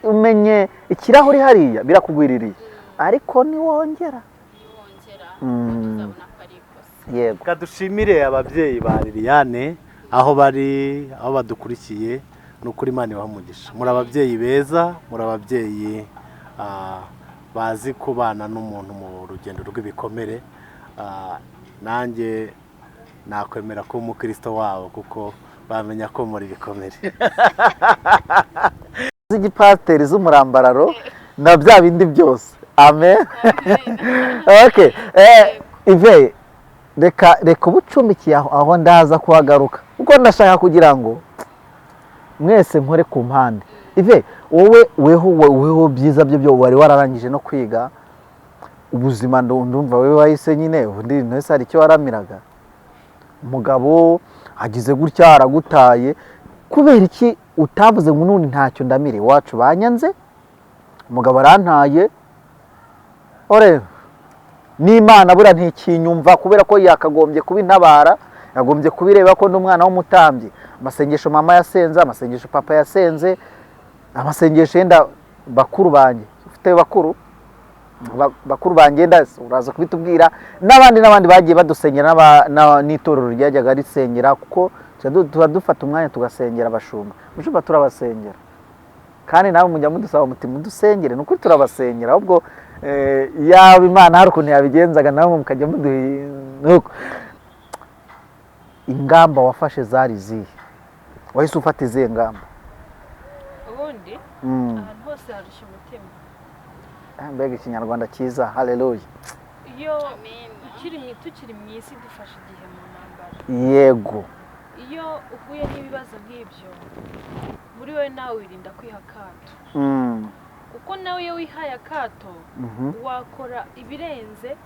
umenye ikirahuri hariya birakugwiririye ariko niwongera yego kadushimire ababyeyi ba Liliane aho bari aho badukurikiye n'ukuri Imana ibamugisha muri ababyeyi beza muri ababyeyi bazi kubana n'umuntu mu rugendo rw'ibikomere nanjye nakwemera ko umukristo wabo kuko bamenya ko muri bikomere z'igipasiteri z'umurambararo na bya bindi byose amen okay Yvette reka ubucumbikiye aho ndaza kuhagaruka kuko ndashaka kugira ngo mwese nkore ku mpande Yvette weho byiza byo wari wararangije no kwiga ubuzima ndumva wewe wahise nyine ubundi ntese hari icyo waramiraga umugabo agize gutya aragutaye kubera iki utavuze ngo none ntacyo ndamire wacu banyanze umugabo arantaye ore n'Imana bura ntikinyumva kubera ko yakagombye kuba intabara yagombye kubireba ko n'umwana w'umutambyi amasengesho mama yasenze amasengesho papa yasenze amasengesho yenda bakuru banjye ufite bakuru banjye uraza kubitubwira n'abandi bagiye badusengera n'itorero ryajyaga risengera kuko tuba dufata umwanya tugasengera abashumba mushumba turabasengera kandi nawe mujya mudusaba umutima dusengere nuko turabasengera ahubwo yaba Imana hari ukuntu yabigenzaga nawe mukajya muduha ingamba wafashe zari zihe wahise ufata izihe ngamba ubundi ahantu hose harushya umutima mbega ikinyarwanda cyiza haleluya iyo tukiri mu isi dufashe igihe mu ntambara yego iyo uhuye n'ibibazo nk'ibyo muri wowe nawe wirinda kwiha akato kuko nawe iyo wihaye akato wakora ibirenze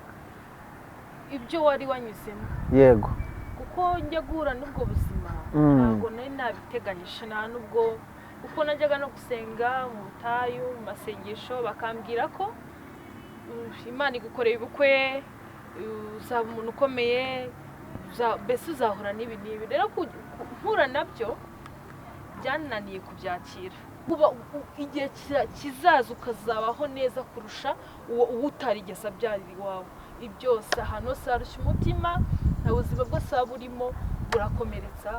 ibyo wari wanyuzemo yego kuko njya guhura n'ubwo buzima ntabwo nari nabiteganyije nta n'ubwo kuko najyaga no gusenga mu butayu mu masengesho bakambwira ko Imana igukoreye ubukwe uzaba umuntu ukomeye mbese uzahura n'ibi rero guhura nabyo byananiye kubyakira igihe kizaza ukazabaho neza kurusha uwo utarigeze abyarira iwawe ibyose ahantu hose harushya umutima nta buzima bwose waba burimo burakomeretsa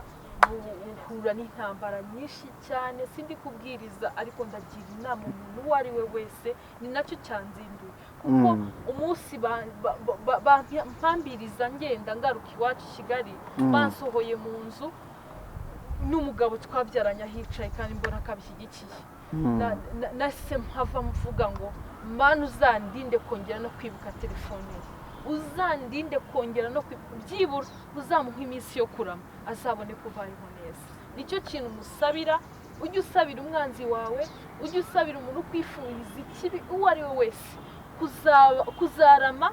uhura n'intambara nyinshi cyane sindi kubwiriza ariko ndagira inama umuntu uwo ari we wese ni nacyo cyanzinduye kuko umunsi mpambiriza ngenda ngaruka iwacu i Kigali bansohoye mu nzu n'umugabo twabyaranye ahicaye kandi mbona akabishyigikiye nase mpava mvuga ngo Mana uzandinde kongera no kwibuka telefone uzandinde kongera no byibura uzamuha iminsi yo kurama azabone kuvaho neza nicyo kintu musabira ujye usabira umwanzi wawe ujye usabira umuntu kwifuriza ikibi uwo ari we wese kuzarama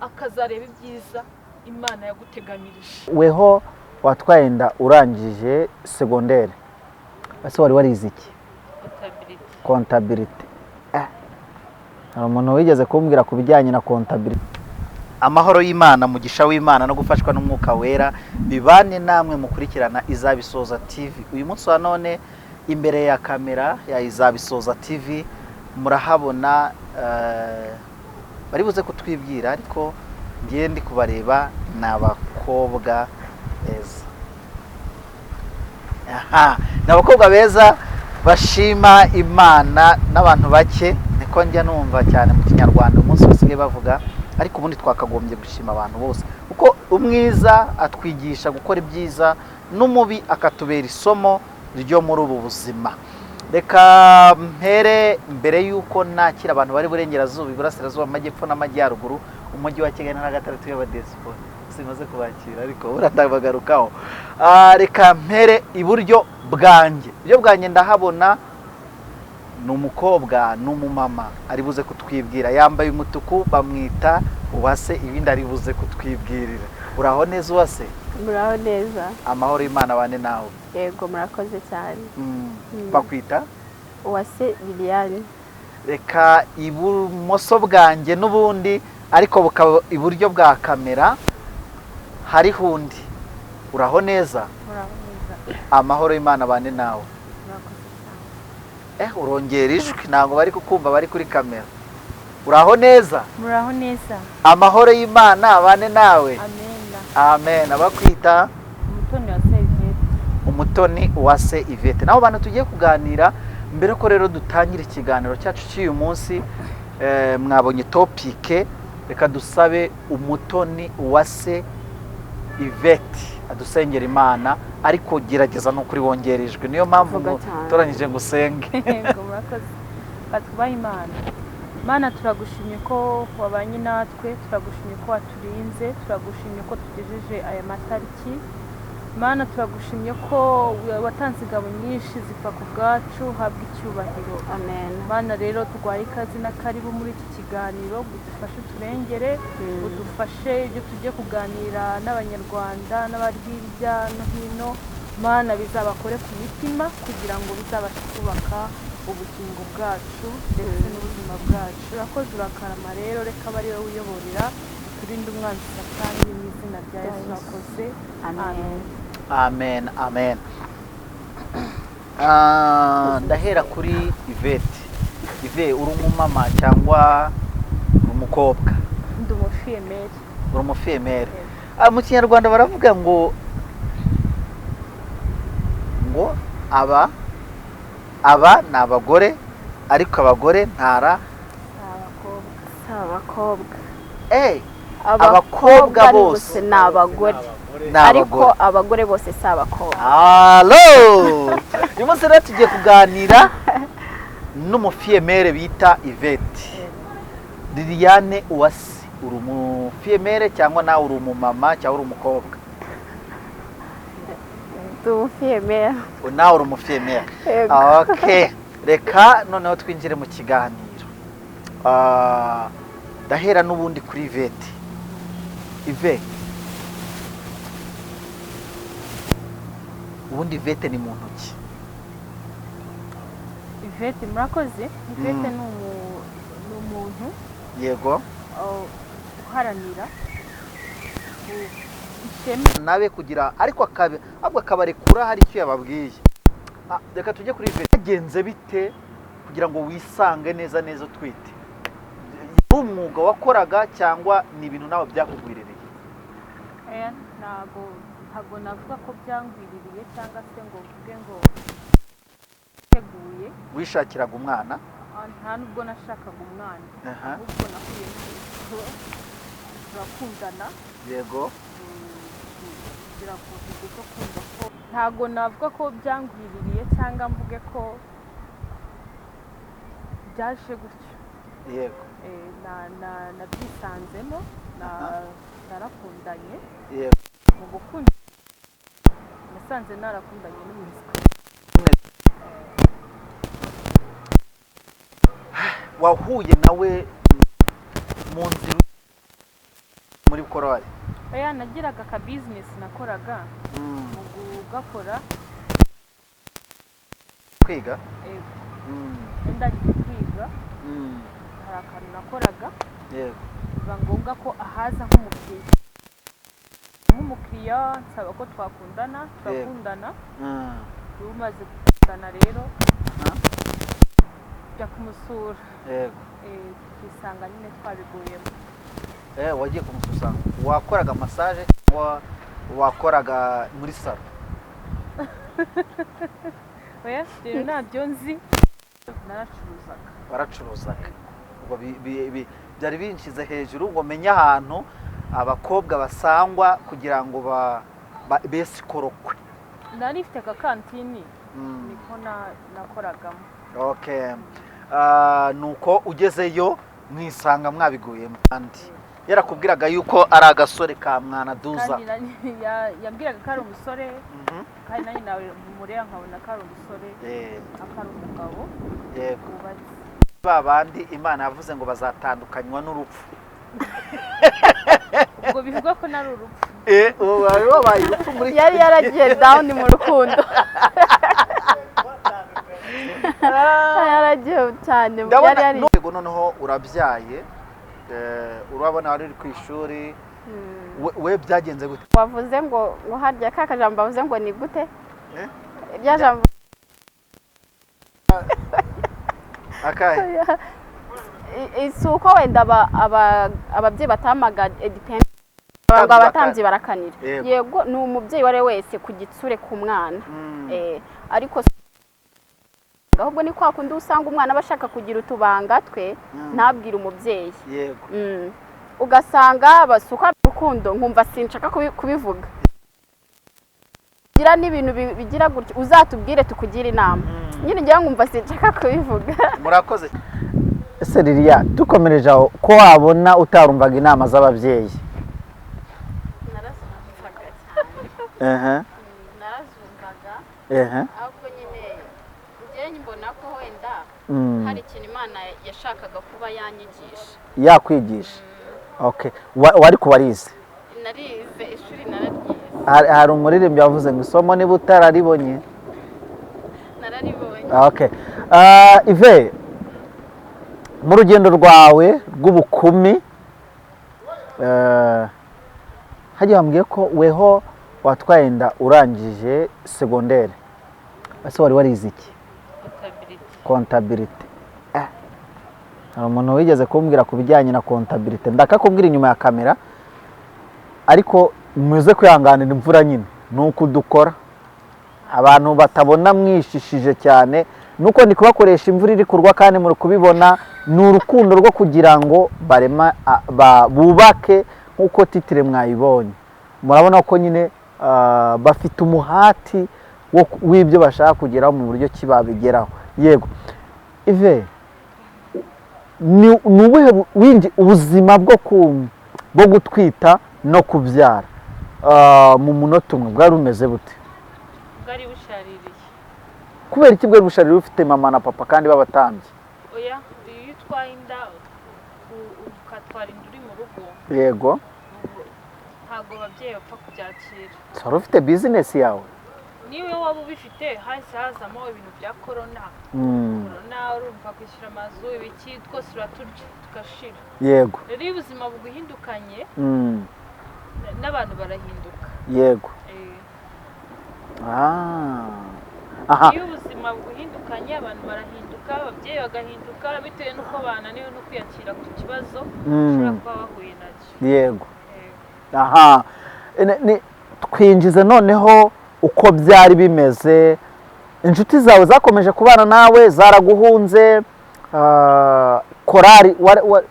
akazareba ibyiza Imana yaguteganirije weho watwaye inda urangije segondere ese wari warize iki kontabilite hari umuntu wigeze kumbwira ku bijyanye na kontabilite amahoro y'Imana mugisha w'Imana no gufashwa n'umwuka wera bibane namwe mukurikirana Izabisoza TV uyu munsi wa none imbere ya kamera ya Izabisoza TV murahabona bari buze kutwibwira ariko ngiye ndi kubareba n'abakobwa beza n'abakobwa beza bashima Imana n'abantu bake niko njya numva cyane mu kinyarwanda umunsi basigaye bavuga ariko ubundi twakagombye gushima abantu bose kuko umwiza atwigisha gukora ibyiza n'umubi akatubera isomo ryo muri ubu buzima reka mpere mbere yuko nakira abantu bari burengerazuba iburasirazuba amajyepfo n'amajyaruguru umujyi wa Kigali na gatatu y'abadesipora simaze kubakira ariko uratagarukaho reka mpere iburyo bwanjye ndahabona n'umukobwa n'umumama ari buze kutwibwira yambaye umutuku bamwita Uwase ibindi ari buze kutwibwirira uraho neza Uwase muraho neza amahoro y'Imana bane nawe yego murakoze cyane bakwita Uwase Liliane reka ibumoso bwanjye n'ubundi ariko bukaba iburyo bwa kamera hariho undi uraho neza muraho neza amahoro y'Imana bane nawe urongera ijwi ntabwo bari kukumva bari kuri kamera. Uraho neza? Muraho neza. Amahoro y'Imana abane nawe. Amena. Amen. Abakwita Umutoni wa se Yvette. Umutoni wa se Yvette. Naho bantu tugiye kuganira mbere ko rero dutangira ikiganiro cyacu cy'uyu munsi, mwabonye topic, reka dusabe Umutoni wa se Yvette adusengera Imana, ariko gerageza no kuri wongerijwe. Niyo mpamvu toranyije ngusenge. Ngo murakoze. Batwubaha Imana. Mana, turagushimye ko wabanye natwe, turagushimye ko waturinze, turagushimye ko tugejeje aya matariki. Mana, turagushimye ko watanze ingabo nyinshi zipfa ku bwacu, habwa icyubahiro. Amen. Mana rero turwaye ikaze na karibu muri iki kiganiro, udufashe turengere, udufashe ibyo tugiye kuganira n'abanyarwanda n'abari hirya no hino. Mana, bizabakore ku mitima kugira ngo bizabashe kubaka ubugingo bwacu ndetse n'ubuzima bwacu. Urakoze urakarama rero, reka bari wowe uyoborera, turinde umwanzi Satani mu izina rya Yesu. Urakoze. Amen. Amen. Amen. Ndahera kuri Yvette. Yvette, uri umumama cyangwa umukobwa? Ndi umufiyemeri. Uri umufiyemeri. Mu Kinyarwanda baravuga ngo aba ni abagore, ariko abagore ntara abakobwa. Abakobwa bose ni abagore, ariko abagore bose si abakobwa. Halo! Uyu munsi rero tugiye kuganira n'umufiyemere bita Yvette. Liliane Uwase, uri umufiyemere cyangwa nawe uri umumama cyangwa uri umukobwa? Ndi umufiyemere. Nawe uri umufiyemere. Okay. Reka noneho twinjire mu kiganiro. Ndahera n'ubundi kuri Yvette. Yvette, ubundi Yvette ni muntu ki? Yvette, murakoze. Yvette ni umuntu yego uharanira nabe kugira, ariko akabarekura hari icyo yababwiye. Reka tujye kuri Yvette. Yagenze bite kugira ngo wisange neza neza utwite? Ni umwuga wakoraga cyangwa ni ibintu nawe byakugwiririye? Ntabwo navuga ko byangwiririye cyangwa se ngo mvuge ngo teguye. Wishakiraga umwana? Nta nubwo nashakaga umwana, ahubwo nahuye n'umuntu turakundana. Yego. Birakuvuga ko kumva ko ntabwo navuga ko byangwiririye cyangwa mvuge ko byaje gutyo. Yego. Nabyisanzemo, narakundanye. Yego. Mu gukunda nasanze narakundanye n'umuswa. Wahuye nawe mu nzira muri korali? Nagiraga ka business nakoraga, mu gukora kwiga. Ndagiye kwiga, hari akantu nakoraga. Yego. Biba ngombwa ko ahaza nk'umukiriya nsaba ko twakundana, turakundana. Umaze gukundana rero jya kumusura. Yego. Tukisanga nyine twabiguyemo. Wagiye kumusura? Wakoraga massage cyangwa wakoraga muri salo? Rero ntabyo nzi, naracuruzaga. Waracuruzaga. Ubwo byari binshize hejuru ngo menye ahantu abakobwa basangwa kugira ngo besikorokwe. Nari ifite akakantini, niko nakoragamo. Okay. Nuko ugezeyo mwisanga mwabiguyemo. Kandi yarakubwiraga yuko ari agasore ka mwana duza? Yambwiraga ko ari umusore, kandi nanjye nawe mureba nkabona ko ari umusore, akari umugabo. Yego. Babandi Imana yavuze ngo bazatandukanywa n'urupfu. Ubwo bivuga ko nari urupfu. Wari wabaye urupfu muri yari yaragiye down mu rukundo. Yaragiye cyane. Yego. Noneho urabyaye, urabona wari uri ku ishuri, we byagenze gute? Wavuze ngo harya ka kajambo bavuze ngo ni gute? Irya jambo akahe si uko wenda ababyeyi batamaga depende ngo abatambyi barakanira yego ni umubyeyi wari wese ku gitsure ku mwana ariko ahubwo ni kwa kundi usanga umwana aba ashaka kugira utubanga twe ntabwire umubyeyi yego ugasanga basuka urukundo nkumva sinshaka kubivuga gira n'ibintu bigira gutyo uzatubwire tukugire inama nyine ngira nkumva sinshaka kubivuga murakoze ese Liliane dukomereje aho ko wabona utarumvaga inama z'ababyeyi narazumvaga cyane narazumvaga ahubwo nyine njye mbona ko wenda hari ikintu Imana yashakaga kuba yanyigisha yakwigisha okay wari kubarize narize ishuri nararyize hari umuririmbyi wavuze ngo isomo niba utararibonye nararibonye okay Yvette mu rugendo rwawe rw'ubukumi hagiye wambwiye ko weho watwaye inda urangije segondere ese wari warize iki kontabilite hari umuntu wigeze kumbwira ku bijyanye na kontabilite ndakakubwira inyuma ya kamera ariko muze kwihanganira imvura nyine nuko dukora abantu batabona mwishishije cyane nuko ndi kubakoresha imvura iri kurwa kandi muri kubibona ni urukundo rwo kugira ngo bubake nk'uko titire mwayibonye murabona ko nyine bafite umuhati w'ibyo bashaka kugeraho mu buryo ki babigeraho yego Yvette ni ubuhe ubuzima bwo gutwita no kubyara mu munota umwe bwari bumeze bute bwari bushaririye kubera iki bwari bushaririye ufite mama na papa kandi b'abatambyi oya iyo utwaye inda ukatwara inda uri mu rugo yego ntabwo ababyeyi bapfa kubyakira wari ufite bizinesi yawe niyo waba ubifite hahise hazamo ibintu bya korona urumva kwishyura amazu ibiki twose uraturya tugashira yego rero iyo ubuzima buguhindukanye n'abantu barahinduka yego iyo ubuzima buguhindukanye abantu barahinduka ababyeyi bagahinduka bitewe n'uko bananiwe no kwiyakira ku kibazo ushobora kuba bahuye nacyo yego twinjize noneho uko byari bimeze inshuti zawe zakomeje kubana nawe zaraguhunze korari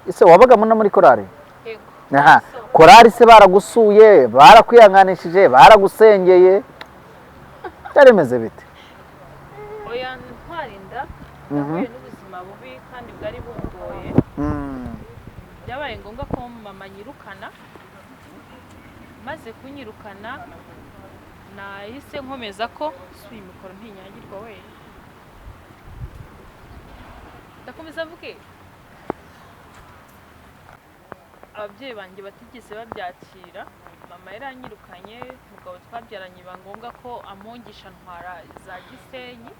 ese wabagamo no muri korari korari se baragusuye barakwihanganishije baragusengeye byari bimeze bite oya ntwarinda nahuye n'ubuzima bubi kandi bwari bungoye byabaye ngombwa ko mama nyirukana maze kunyirukana nahise nkomeza ko suye imikoro ntinyagirwa we ndakomeza mvuge ababyeyi banjye batigeze babyakira mama yaranyirukanye umugabo twabyaranye biba ngombwa ko amungisha ntwara za Gisenyi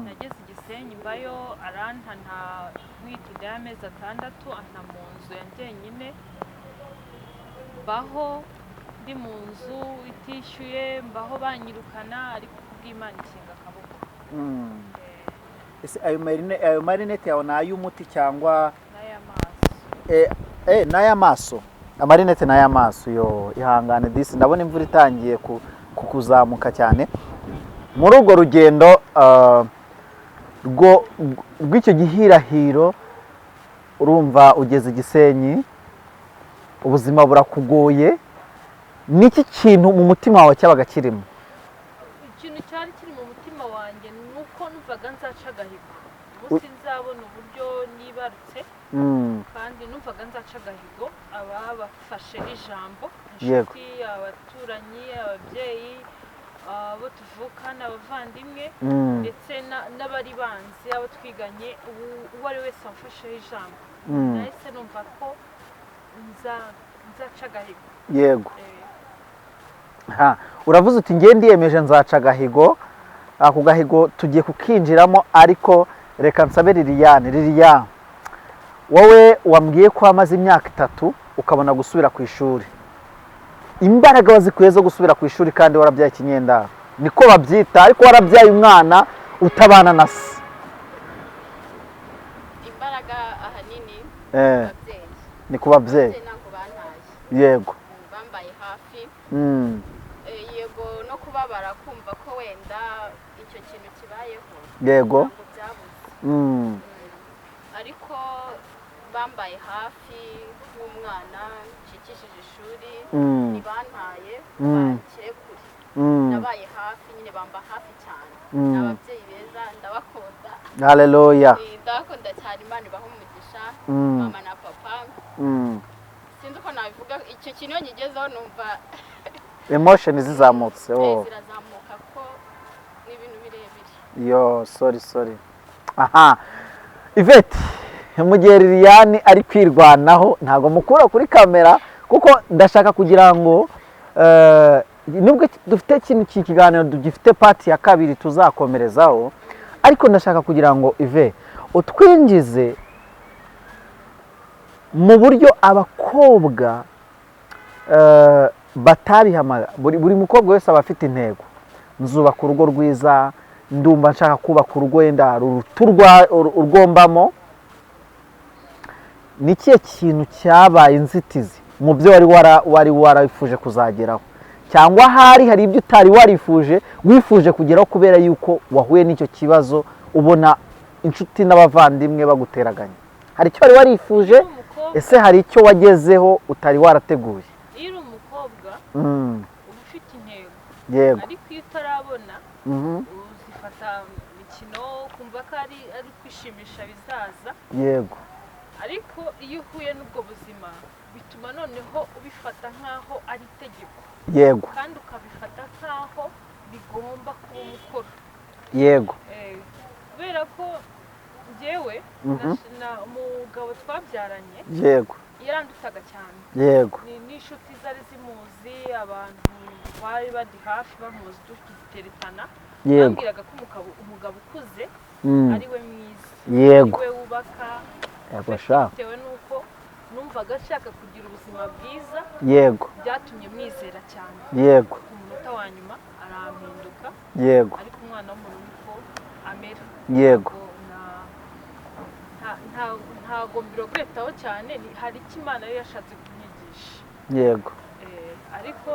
nageze i Gisenyi mbayo arantana nk'itunda y'amezi 6 anta mu nzu ya njyenyine baho ndi mu nzu itishyuye mbaho banyirukana ariko kubw'Imana ikinga akaboko ese ayo marinete yawe ni ay'umuti cyangwa n'ay'amaso n'ay'amaso amarinete n'ay'amaso yo ihangane disi ndabona imvura itangiye kukuzamuka cyane muri urwo rugendo rw'icyo gihirahiro urumva ugeze Gisenyi ubuzima burakugoye niki kintu mu mutima wawe cyabaga kirimo ikintu cyari kiri mu mutima wanjye nuko numvaga nzaca agahigo umunsi nzabona uburyo nibarutse kandi numvaga nzaca agahigo ababafashe ijambo inshuti abaturanyi ababyeyi abo tuvukana abavandimwe ndetse n'abari banzi abo twiganye uwo ari wese wamfasheho ijambo nahise numva ko nzaca agahigo yego uravuze uti ngiye ndiyemeje nzaca agahigo ako gahigo tugiye kukinjiramo ariko reka nsabe Liliane wowe wambwiye ko amaze imyaka 3 ukabona gusubira ku ishuri imbaraga wazikuye zo gusubira ku ishuri kandi warabyaye ikinyendaro niko babyita ariko warabyaye umwana utabana na se ababyeyi ni ku babyeyi ntabwo bantaye yego bambaye hafi Mm. yego no kubabara kumva ko wenda icyo kintu kibayeho yego ntabwo byabuze Mm. ariko bambaye hafi nk'umwana nshikishije ishuri Mm. ntibantaye Mm. banshyire kure Mm. nabaye hafi nyine bamba hafi cyane Mm. ni ababyeyi beza ndabakunda haleluya ndabakunda cyane Imana ibaha umugisha Mm. mama na papa Mm. sinzi uko nabivuga icyo kintu iyo nyigezeho numva emotion zizamutse zirazamuka ko ni ibintu birebire yo sorry aha Yvette mu gihe Liliane ari kwirwanaho ntago mukura kuri kamera kuko ndashaka kugira ngo nubwo dufite iki kiganiro dufite part ya kabiri tuzakomerezaho ariko ndashaka kugira ngo Yvette utwinjize mu buryo abakobwa batabihamaga buri mukobwa wese aba afite intego nzubaka urugo rwiza ndumva nshaka kubaka urugo wenda urwombamo ni ikihe kintu cyabaye inzitizi mu byo wari warifuje kuzageraho cyangwa hari ibyo utari wifuje kugeraho kubera yuko wahuye n'icyo kibazo ubona inshuti n'abavandimwe baguteraganya hari icyo wari warifuje ese hari icyo wagezeho utari warateguye iyo uri umukobwa Mm. uba ufite intego yego ariko iyo utarabona Mhm. uzifata imikino ukumva ko ari kwishimisha bizaza yego ariko iyo uhuye n'ubwo buzima bituma noneho ubifata nk'aho ari itegeko yego kandi ukabifata nk'aho bigomba kuba umukoro yego kubera ko njyewe Mhm. na umugabo twabyaranye yego yarandutaga cyane yego n'inshuti zari zimuzi abantu bari bari hafi bamuzi dufiteretana yego bambwiraga ko umugabo ukuze Mm. ari we mwiza yego ari we wubaka yego sha bitewe n'uko numvaga ashaka kugira ubuzima bwiza yego byatumye mwizera cyane yego ku munota wa nyuma arampinduka yego ariko umwana w'umuntu niko amera yego ntago mbirogwetaho cyane hari icyo Imana yari yashatse kunyigisha yego ariko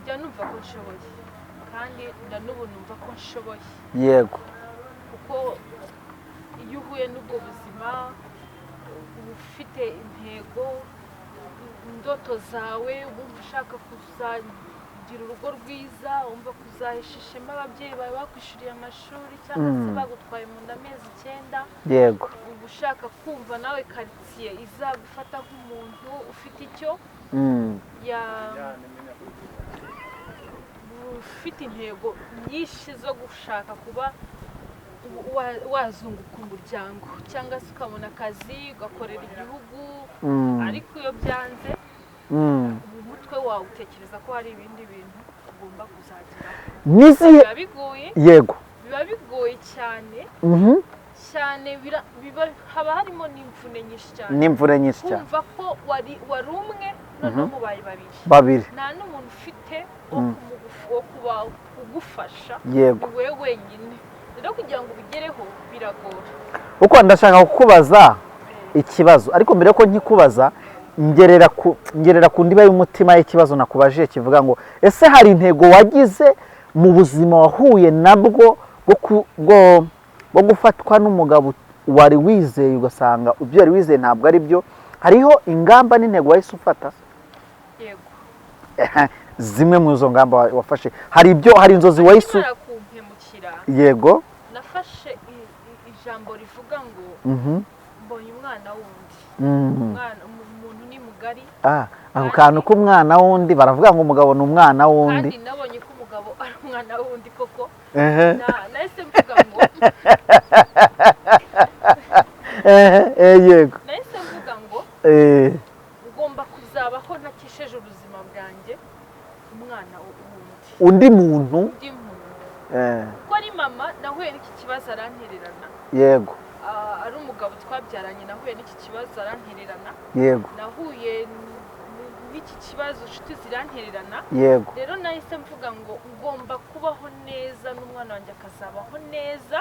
njya numva ko nshoboye kandi na n'ubu numva ko nshoboye yego kuko iyo uhuye n'ubwo buzima uba ufite intego indoto zawe wumva ushaka kuzagira urugo rwiza wumva kuzahesha ishema ababyeyi bawe bakwishyuriye amashuri cyangwa se bagutwaye mu nda amezi 9 yego uba ushaka kumva nawe karitsiye izagufata nk'umuntu ufite icyo ufite intego nyinshi zo gushaka kuba wazunguka umuryango cyangwa se ukabona akazi ugakorera igihugu ariko iyo byanze mu mutwe wawe utekereza ko hari ibindi bintu ugomba kuzageraho biba bigoye yego biba bigoye cyane cyane haba harimo n'imvune nyinshi cyane kumva ko wari umwe noneho mubaye babiri nta n'umuntu ufite wo kuba ugufasha yego we wenyine rero kugira ngo ubigereho biragora uko ndashaka kukubaza ikibazo ariko mbere ko nkikubaza ngerera ku ndiba y'umutima y'ikibazo nakubaje kivuga ngo ese hari intego wagize mu buzima wahuye nabwo bwo gufatwa n'umugabo wari wizeye ugasanga ibyo wari wizeye ntabwo ari byo hariho ingamba n'intego wahise ufata yego zimwe mu zo ngamba wafashe hari inzozi wahise yego nafashe ijambo rivuga ngo mbonye umwana wundi umuntu ni mugari ako kantu k'umwana wundi baravuga ngo umugabo ni umwana wundi kandi nabonye ko umugabo ari umwana wundi koko nahise mvuga ngo yego nahise mvuga ngo ugomba kuzabaho nakisheje ubuzima bwanjye umwana undi muntu kuko ari mama nahuye n'iki kibazo arantererana yego ari umugabo twabyaranye nahuye n'iki kibazo arantererana yego nahuye n'iki kibazo inshuti zirantererana yego rero nahise mvuga ngo ugomba kubaho neza n'umwana wanjye akazabaho neza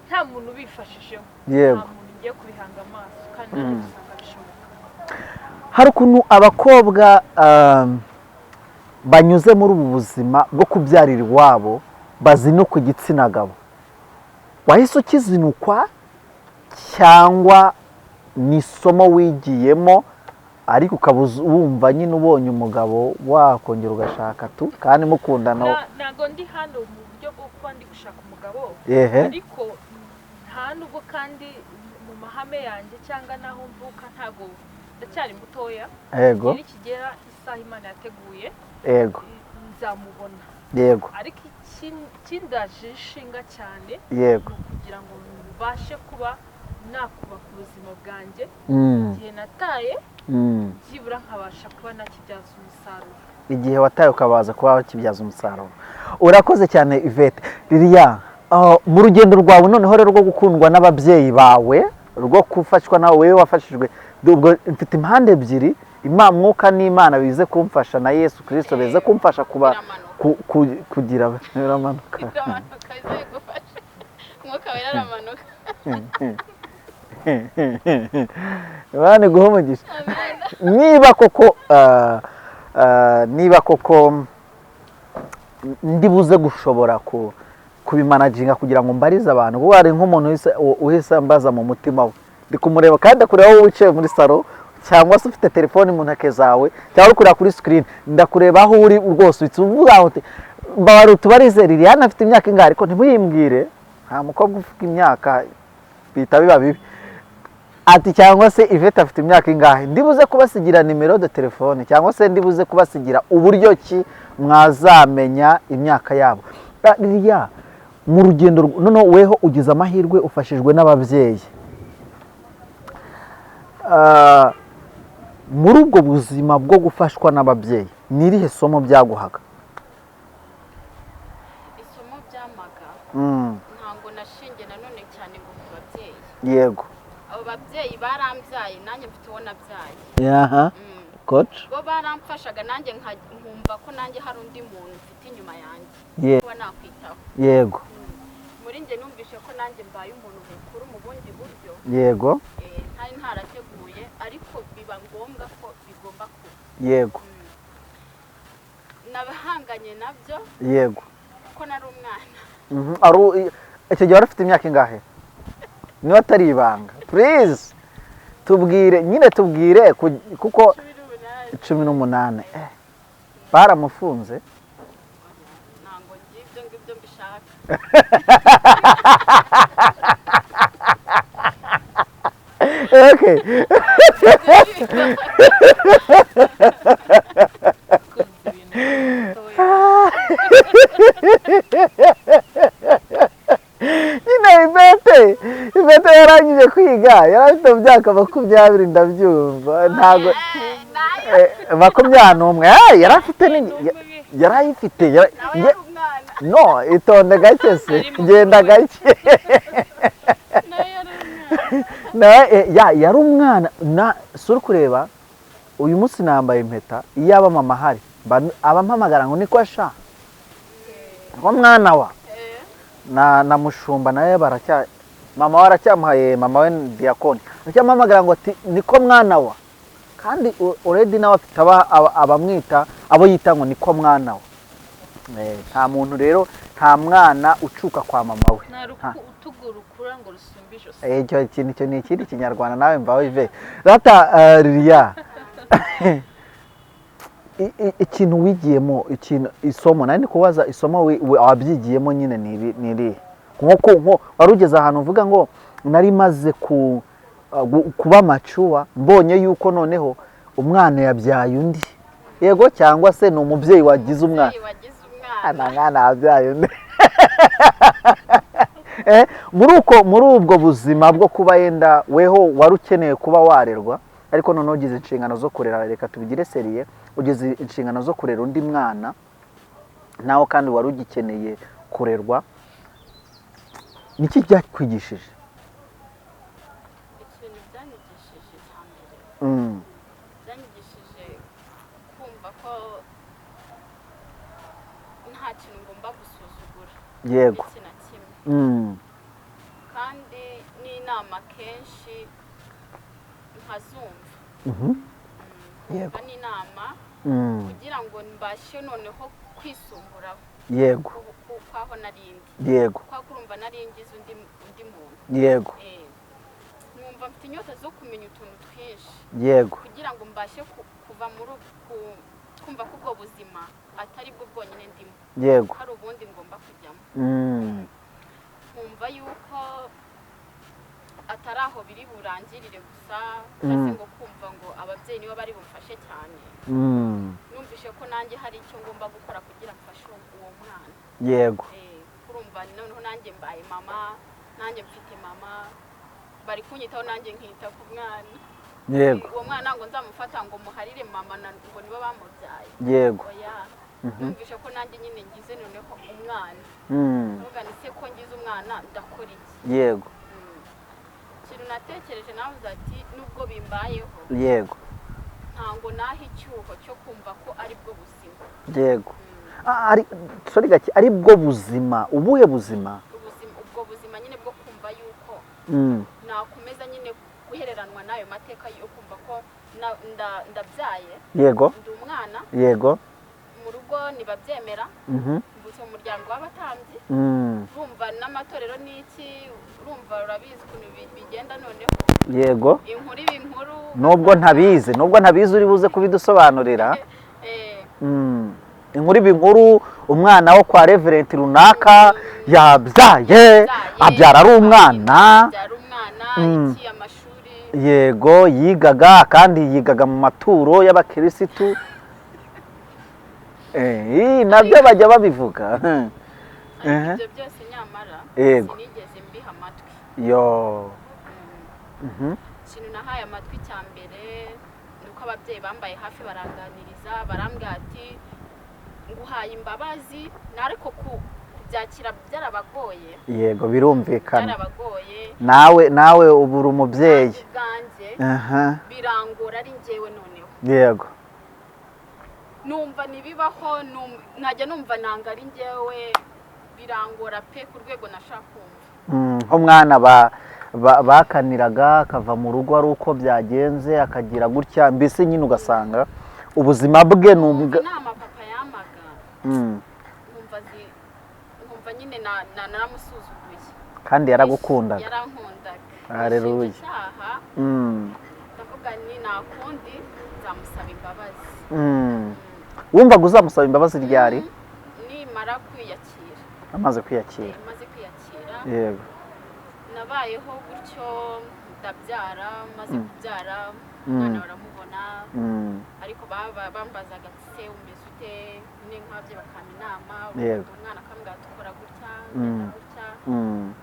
nta muntu ubifashijeho yego nta muntu tugiye kubihanga amaso kandi nanjye gusanga bishoboka. hari ukuntu abakobwa banyuze muri ubu buzima bwo kubyarira iwabo bazinuka igitsina gabo, wahise ukizinukwa cyangwa ni isomo wigiyemo ariko ukaba wumva nyine ubonye umugabo wakongera ugashaka tu kandi mukundana? Ntago ndi hano mu buryo bwo kuba ndi gushaka umugabo, ariko nta nubwo kandi mu mahame yanjye cyangwa naho mvuka ntago ndacyari mutoya, yego nikigera isaha Imana yateguye yego nzamubona, yego ariko ikindaje inshinga cyane yego kugira ngo mbashe kuba nakubaka ubuzima bwanjye igihe nataye, byibura nkabasha kuba nakibyaza umusaruro. Igihe wataye ukabaza kuba wakibyaza umusaruro. Urakoze cyane Yvette. Liliane, mu rugendo rwawe noneho rero rwo gukundwa n'ababyeyi bawe, rwo gufashwa nawe, wewe wafashijwe, ubwo mfite impande ebyiri, Mwuka n'Imana bize kumfasha na Yesu Kristo bize kumfasha kuba kugira biramanuka. Mwuka wera aramanuka. Bane guhomugisha. Niba koko ndibuze gushobora kubimanaginga kugira ngo mbarize abantu, kuko hari nk'umuntu uhise ambaza mu mutima we, ndi kumureba kandi kureba wowe wicaye muri salo cyangwa se ufite telefone mu ntoke zawe cyangwa uri kureba kuri screen, ndakureba aho uri rwose uvuga aho mbabara utubarize Liliane afite imyaka ingahe, ariko ntimuyimbwire, nta mukobwa uvuga imyaka bita biba bibi. Ati cyangwa se Yvette afite imyaka ingahe, ndibuze kubasigira nimero de telefone cyangwa se ndibuze kubasigira uburyo ki mwazamenya imyaka yabo. Liliane, mu rugendo noneho weho ugize amahirwe ufashijwe n'ababyeyi, muri ubwo buzima bwo gufashwa n'ababyeyi ni irihe somo byaguhaga? Isomo byamaga ntabwo nashinge nanone cyane ngo ku babyeyi. Yego, abo babyeyi barambyaye nanjye mfite uwo nabyaye. Yaha. Coach. Bo baramfashaga nanjye nkumva ko nanjye hari undi muntu ufite inyuma yanjye. Yego. Kuba nakwitaho. Yego. Muri njye numvishe ko nanjye mbaye umuntu mukuru mu bundi buryo. Yego. Ntari ntarateguye ariko biba ngombwa ko bigomba kuba. Yego. Nabahanganye nabyo. Yego. Ko nari umwana. Icyo gihe wari ufite imyaka ingahe? Niba atari ibanga, please tubwire, nyine tubwire kuko 18. Baramufunze? Ntabwo ngibyo mbishaka. Okay. Yvette yarangije kwiga, yari afite imyaka 20 ndabyumva, ntabwo 21. Yari afite yari ayifite, no itonde gake se, genda gake. Yari umwana suri kureba uyu munsi nambaye impeta, iyo aba mama ahari abampamagara ngo niko sha ngo mwana wa na mushumba nawe mama we aracyamuhaye, mama we diakoni aracyamamagara ngo ati niko mwana wa, kandi already nawe afite abamwita abo yita ngo niko mwana wa. Nta muntu rero, nta mwana ucuka kwa mama we. Utugurukura ngo rusumbisho. Icyo kintu ni ikindi kinyarwanda nawe mbaho Yvette. Rata Liliane, ikintu wigiyemo, isomo nani kubaza, isomo wabyigiyemo nyine ni iri nko warugeze ahantu uvuga ngo nari maze kuba macuwa, mbonye yuko noneho umwana yabyaye undi, yego, cyangwa se ni umubyeyi wagize umwana? Mwana yabyaye undi. Muri ubwo buzima bwo kuba yenda weho wari ukeneye kuba warerwa, ariko noneho ugize inshingano zo kurera, reka tubigire seriye, ugize inshingano zo kurera undi mwana nawe kandi wari ugikeneye kurerwa, niki byakwigishije? Ikintu byanyigishije cyane, byanyigishije kumva ko nta kintu ngomba gusuzugura. Yego. Kandi n'inama kenshi nkazumva yego n'inama kugira ngo mbashe noneho kwisumburaho yego kwaho narindi yego kwa kurumva naringize undi muntu yego numva mfite inyota zo kumenya utuntu twinshi yego kugira ngo mbashe kuva muri kumva ko ubwo buzima atari bwo bwonyine ndimo yego hari ubundi ngomba kujyamo nkumva yuko atari aho biri burangirire gusa cyangwa ngo kumva ngo ababyeyi nibo bari bumfashe cyane numvishe ko nanjye hari icyo ngomba gukora kugira mfashe uwo mwana yego kurumva noneho nanjye mbaye mama nanjye mfite mama bari kunyitaho nanjye nkita ku mwana yego uwo mwana ngo nzamufata ngo muharire mama ngo nibo bamubyaye yego numvishe ko nanjye nyine ngize noneho umwana nubwo nise ko ngize umwana ndakora iki yego ikintu natekereje navuze ati nubwo bimbayeho yego ntango naho icyuho cyo kumva ko ari bwo buzima yego sorry gake ari bwo buzima ubuhe buzima ubwo buzima nyine bwo kumva yuko nakomeza nyine guhereranwa n'ayo mateka yo kumva ko ndabyaye yego ndi umwana yego mu rugo nibabyemera mbutse mu muryango w'abatambyi urumva n'amatorero n'iki urumva urabizi ukuntu bigenda noneho yego inkuru nubwo ntabizi uri buze kubidusobanurira inkuru umwana wo kwa reverend runaka yabyaye abyara ari umwana iki amashuri yego yigaga kandi yigaga mu maturo y'abakirisitu nabyo bajya babivuga ibyo byose nyamara sinigeze mbiha amatwi ikintu nahaye amatwi cya mbere ni uko ababyeyi bambaye hafi baranganiriza barambwira ati nguhaye imbabazi ariko kubyakira byarabagoye yego birumvikana byarabagoye nawe ubura umubyeyi bwanjye birangora ari njyewe noneho yego numva nibibaho najya numva nanga ari njyewe birangora pe ku rwego nashaka kumva nk'umwana bakaniraga akava mu rugo ari uko byagenze akagira gutya mbese nyine ugasanga ubuzima bwe inama papa yamaga nkumva nyine naramusuzuguye kandi yaragukundaga yarankundaga haleluya ndavuga ni nakundi nzamusaba imbabazi wumvaga uzamusaba imbabazi ryari nimara kwiyakira amaze kwiyakira yego nabayeho gutyo ndabyara maze kubyara umwana baramubona ariko bambazaga ati se umeze ute nk'ababyeyi bakama inama umwana akambwira dukora gutya gutya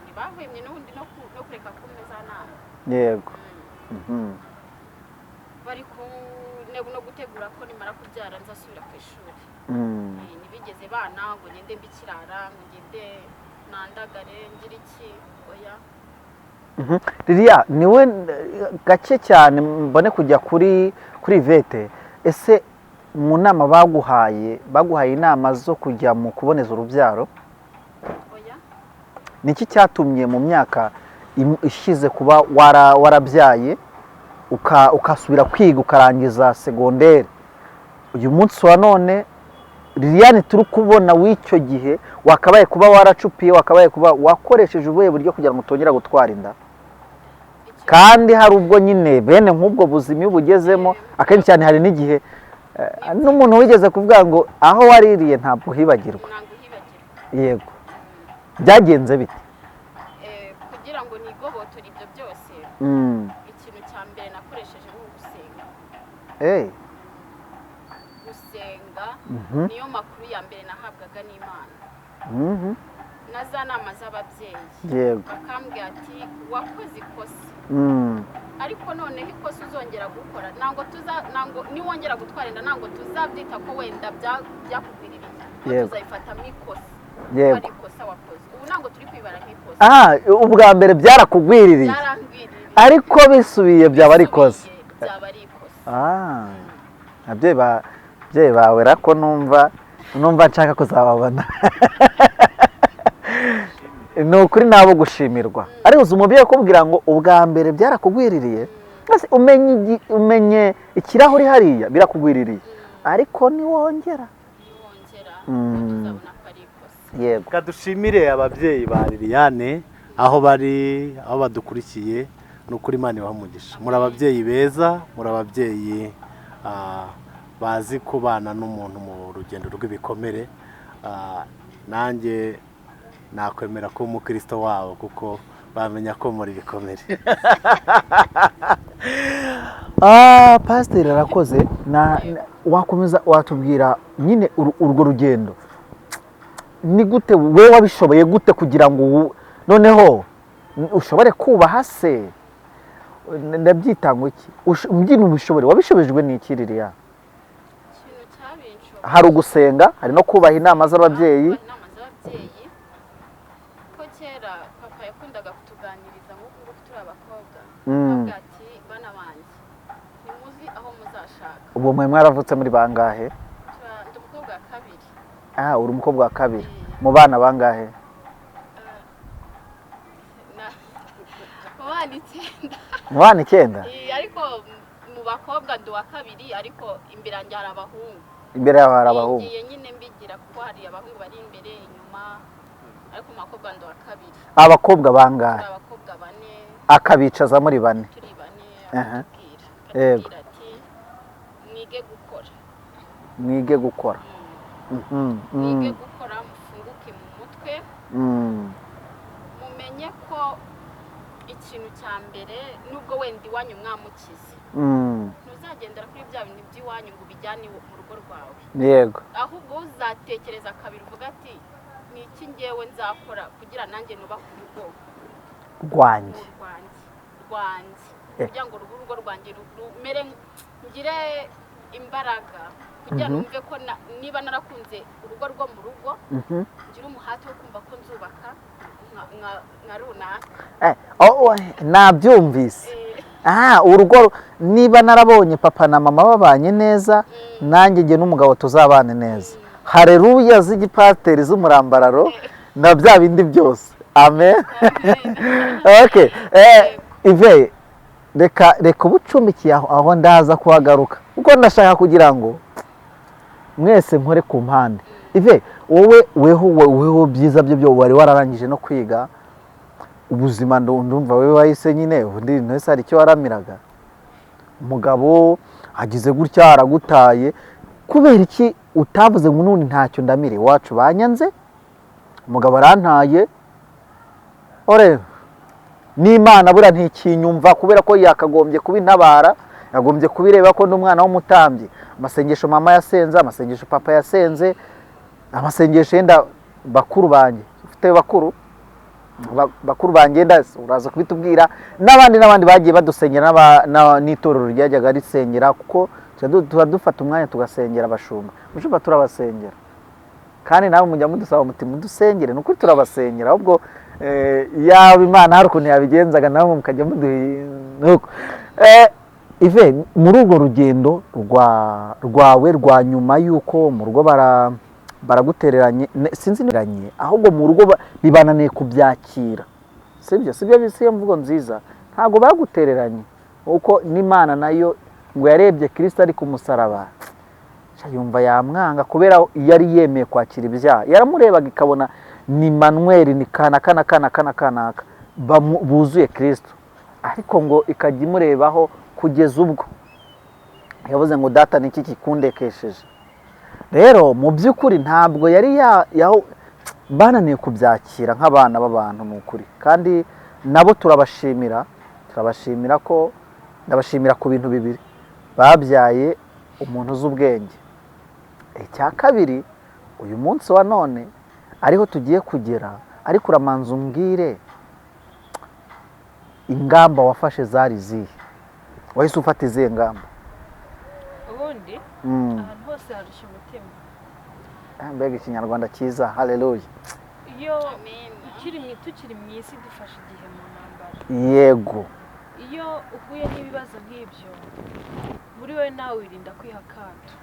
ntibahwemye n'ubundi no kureka kumeza nama yego bari no gutegura ko nimara kubyara nzasubira ku ishuri ntibigeze bana ngo ngende mbikirara ngo ngende nandagare ngira iki oya Liliane niwe gake cyane mbone kujya kuri Yvette ese mu nama baguhaye inama zo kujya mu kuboneza urubyaro oya niki cyatumye mu myaka ishize kuba warabyaye ukasubira kwiga ukarangiza segonderi uyu munsi wa none Liliane turi kubona w'icyo gihe wakabaye kuba waracupiye wakabaye kuba wakoresheje ubuye buryo kugira ngo utongera gutwara inda kandi hari ubwo nyine bene nk'ubwo buzima iyo bugezemo akenshi cyane hari n'igihe n'umuntu wigeze kuvuga ngo aho waririye ntabwo hibagirwa yego byagenze bite kugira ngo nigobotore ibyo byose ikintu cya mbere nakoresheje ni ugusenga gusenga niyo makuru ya mbere nahabwaga n'Imana na za nama z'ababyeyi bakambwira ati wakoze ikosa ariko noneho ikosa uzongera gukora ntabwo niwongera gutwara inda ntabwo tuzabyita ko wenda byakugwiririye tuzayifatamo ikosa ari ikosa wakoze ubu ntabwo turi kwibara nk'ikosa ubwa mbere byarakugwiririye ariko bisubiye byaba ari ikosa ababyeyi bawe rako numva nshaka kuzababona ni ukuri nabo gushimirwa ariko uzi umubyeyi akubwira ngo ubwa mbere byarakugwiririye umenye ikirahuri hariya birakugwiririye ariko niwongera yego kadushimire ababyeyi ba Liliane aho bari aho badukurikiye n'ukuri Imana ibamugisha muri ababyeyi beza muri ababyeyi bazi kubana n'umuntu mu rugendo rw'ibikomere nanjye nakwemera ko umukristo wabo kuko bamenya ko muri bikomere pasiteri arakoze wakomeza watubwira nyine urwo rugendo ni gute we wabishoboye gute kugira ngo noneho ushobore kubaha se ndabyita ngo iki umbyino ubishobore wabishobejwe n'iki Liliane hari ugusenga hari no kubaha inama z'ababyeyi ko kera papa yakundaga kutuganiriza nk'uko turi abakobwa avuga ati bana banjye nimuzi aho muzashaka ubu mwe mwaravutse muri bangahe ndi umukobwa wa kabiri uri umukobwa wa kabiri mu bana bangahe mu bana 9 ariko mu bakobwa ndi uwa kabiri ariko imbere yanjye hari abahungu imbere yaho hari abahungu ngiye nyine mbigira kuko hari abahungu bari imbere inyuma ariko mu bakobwa ndi uwa kabiri abakobwa bangahe abakobwa 4 akabicaza muri 4 turi 4 yego ati mwige gukora mwige gukora mwige gukora mufunguke mu mutwe mumenye ko ikintu cya mbere nubwo wenda iwanyu mwamukize ntuzagendera kuri bya bintu by'iwanyu ngo ubijyane mu rugo rwawe yego ahubwo uzatekereza kabiri uvuga ati ni iki ngewe nzakora kugira nanjye nubake urugo rwanjye kugira ngo urugo rwanjye rumere ngire imbaraga kugira numve ko niba narakunze urugo rwo mu rugo ngira umuhate wo kumva ko nzubaka nka runaka nabyumvise urugo niba narabonye papa na mama babanye neza nanjye nge n'umugabo tuzabane neza hareruya z'igipateri z'umurambararo na bya bindi byose amen okay Yvette reka ubucumbikiye aho ndaza kuhagaruka kuko ndashaka kugira ngo mwese nkore ku mpande Yvette weho byiza byo wari wararangije no kwiga ubuzima ndumva wewe wahise nyine ubundi ntese hari icyo waramiraga umugabo agize gutya aragutaye kubera iki utavuze ngo none ntacyo ndamire wacu banyanze umugabo arantaye n'Imana bura ntikinyumva kubera ko yakagombye kuba intabara yagombye kubireba ko n'umwana w'umutambyi amasengesho mama yasenze amasengesho papa yasenze amasengesho yenda bakuru banjye ufite bakuru banjye uraza kubitubwira n'abandi bagiye badusengera n'itorero ryajyaga risengera kuko tuba dufata umwanya tugasengera abashumba mushumba turabasengera kandi nawe mujya mudusaba umutima dusengere nukuri turabasengera ahubwo yaba Imana hari ukuntu yabigenzaga nawe mukajya muduha Yvette muri urwo rugendo rwawe rwa nyuma y'uko mu rugo baragutereranye sinzi niranye ahubwo mu rugo bibananiye kubyakira sibyo bisiye mvugo nziza ntago bagutereranye uko n'Imana nayo ngo yarebye Kristo ari ku musaraba yumva yamwanga kubera yari yemeye kwakira ibyaha yaramurebaga ikabona ni Manuel ni kana buzuye Kristo ariko ngo ikajya imurebaho kugeza ubwo yavuze ngo data niki kikundekesheje rero mu by'ukuri ntabwo yari bananiye kubyakira nk'abana b'abantu mu kuri kandi nabo turabashimira ko ndabashimira ku bintu bibiri babyaye umuntu uzi ubwenge icya kabiri uyu munsi wa none ariho tugiye kugera ariko uramanza umbwire ingamba wafashe zari zihe wahise ufata izihe ngamba ubundi ahantu hose harushya umutima mbega ikinyarwanda cyiza haleluya iyo tukiri mu isi dufashe igihe mu ntambara yego iyo uhuye n'ibibazo nk'ibyo muri we nawe wirinda kwiha akato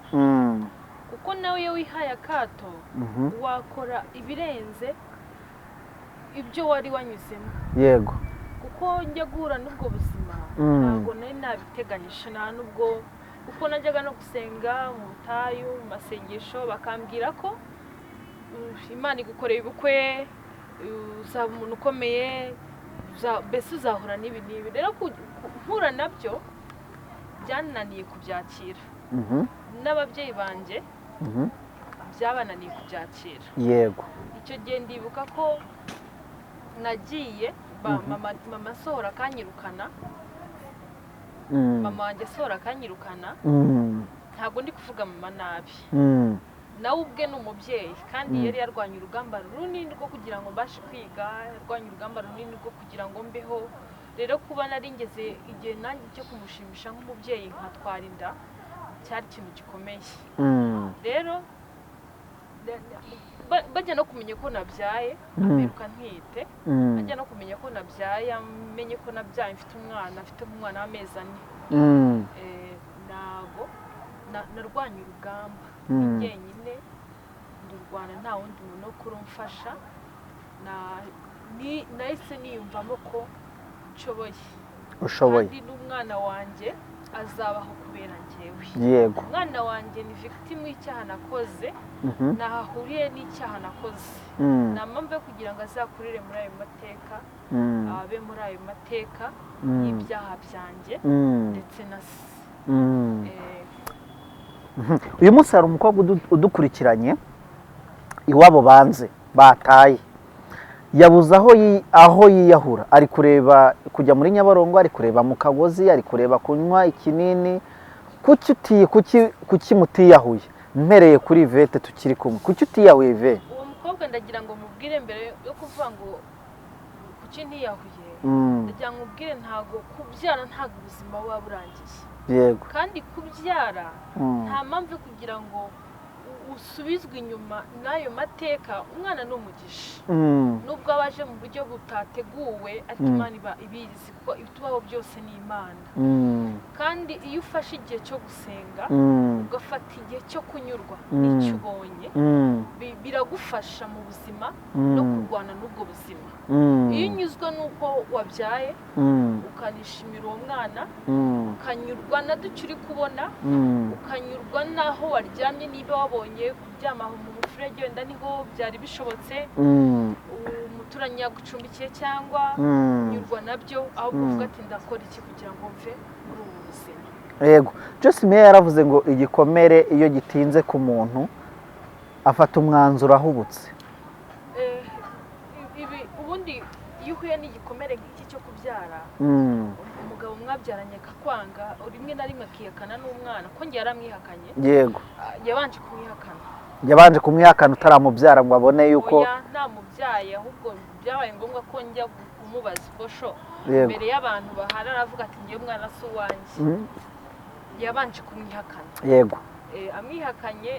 kuko nawe iyo wihaye akato wakora ibirenze ibyo wari wanyuzemo. yego Kuko njya guhura n'ubwo buzima ntabwo nari nabiteganyije, nta nubwo kuko najyaga no gusenga mu butayu mu masengesho bakambwira ko Imana igukoreye ubukwe, uzaba umuntu ukomeye, mbese uzahura n'ibi n'ibi. Rero guhura nabyo byananiye kubyakira, n'ababyeyi banjye byabananiye kubyakira. yego Icyo gihe ndibuka ko nagiye mama asohora akanyirukana, mama wanjye asohora akanyirukana. Ntabwo ndi kuvuga mama nabi, nawe ubwe ni umubyeyi kandi yari yarwanya urugamba runini rwo kugira ngo mbashe kwiga, yarwanya urugamba runini rwo kugira ngo mbeho. Rero kuba nari ngeze igihe nanjye cyo kumushimisha nk'umubyeyi nkatwara inda cyari ikintu gikomeye. Rero bajya no kumenya ko nabyaye ameruka ntwite, bajya no kumenya ko nabyaye amenye ko nabyaye mfite umwana w'amezi 4. Ntabwo narwanya urugamba njyenyine, ndurwana nta wundi muntu wo kurumfasha. Nahise niyumvamo ko ushoboye kandi n'umwana wanjye azabaho kubera njyewe. yego umwana wanjye ni victim y'icyaha nakoze, nahahuriye n'icyaha nakoze. nta mpamvu yo kugira ngo azakurire muri ayo mateka, abe muri ayo mateka y'ibyaha byanjye ndetse na se. uyu munsi hari umukobwa udukurikiranye iwabo banze bataye, yabuze aho yiyahura, ari kureba kujya muri Nyabarongo, ari kureba mu Kagozi, ari kureba kunywa ikinini. kuki mutiyahuye? Mpereye kuri Yvette tukiri kumwe, kuki utiyahuye Yvette? Uwo mukobwa ndagira ngo mubwire mbere yo kuvuga ngo kuki ntiyahuye, ndagira ngo mubwire ntago kubyara ntago ubuzima buba burangiye. yego kandi kubyara nta mpamvu yo kugira ngo usubizwe inyuma n'ayo mateka. Umwana ni umugisha, nubwo abaje mu buryo butateguwe, ariko Imana iba ibizi kuko ibitubaho byose ni Imana. kandi iyo ufashe igihe cyo gusenga, ugafata igihe cyo kunyurwa n'icyo ubonye, biragufasha mu buzima no kurwana n'ubwo buzima. iyo unyuzwe n'uko wabyaye, ukanishimira uwo mwana, ukanyurwa na duce uri kubona, ukanyurwa n'aho waryamye, niba wabonye kuryama mu mufurege wenda niho byari bishobotse, umuturanyi yagucumbikiye cyangwa nyurwa nabyo, ahubwo uvuga ati ndakora iki kugira ngo mve muri ubu buzima. yego Josephine yaravuze ngo igikomere iyo gitinze ku muntu afata umwanzuro ahubutse. ubundi iyo uhuye n'igikomere nk'iki cyo kubyara, umugabo mwabyaranye akakwanga, rimwe na rimwe akihakana n'umwana ko njye yaramwihakanye. yego yabanje kumwihakana utaramubyara ngo abone yuko ntamubyaye, ahubwo byabaye ngombwa ko njya kumubaza ifosho mbere y'abantu bahari, aravuga ati njye mwana si uwanjye. yabanje kumwihakana. yego amwihakanye,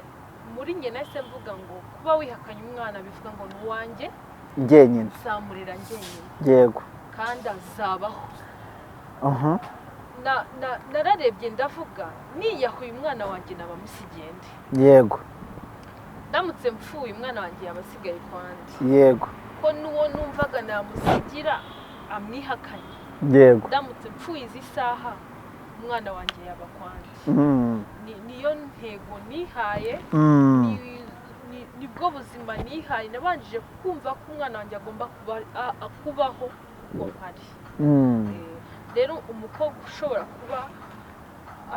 muri njye nahise mvuga ngo kuba wihakanye umwana bivuga ngo ni uwanjye njyenyine, nzamurera njyenyine. yego kandi azabaho. nararebye ndavuga niyahuye umwana wanjye naba musigiye nde? yego ndamutse mpfuye umwana wanjye yaba asigaye kwanjye. yego ko n'uwo numvaga namusigira amwihakanye. yego ndamutse mpfuye izi saha umwana wanjye yaba kwanjye. niyo ntego nihaye, nibwo buzima nihaye. nabanjije kumva ko umwana wanjye agomba kubaho uko mpari. rero umukobwa ushobora kuba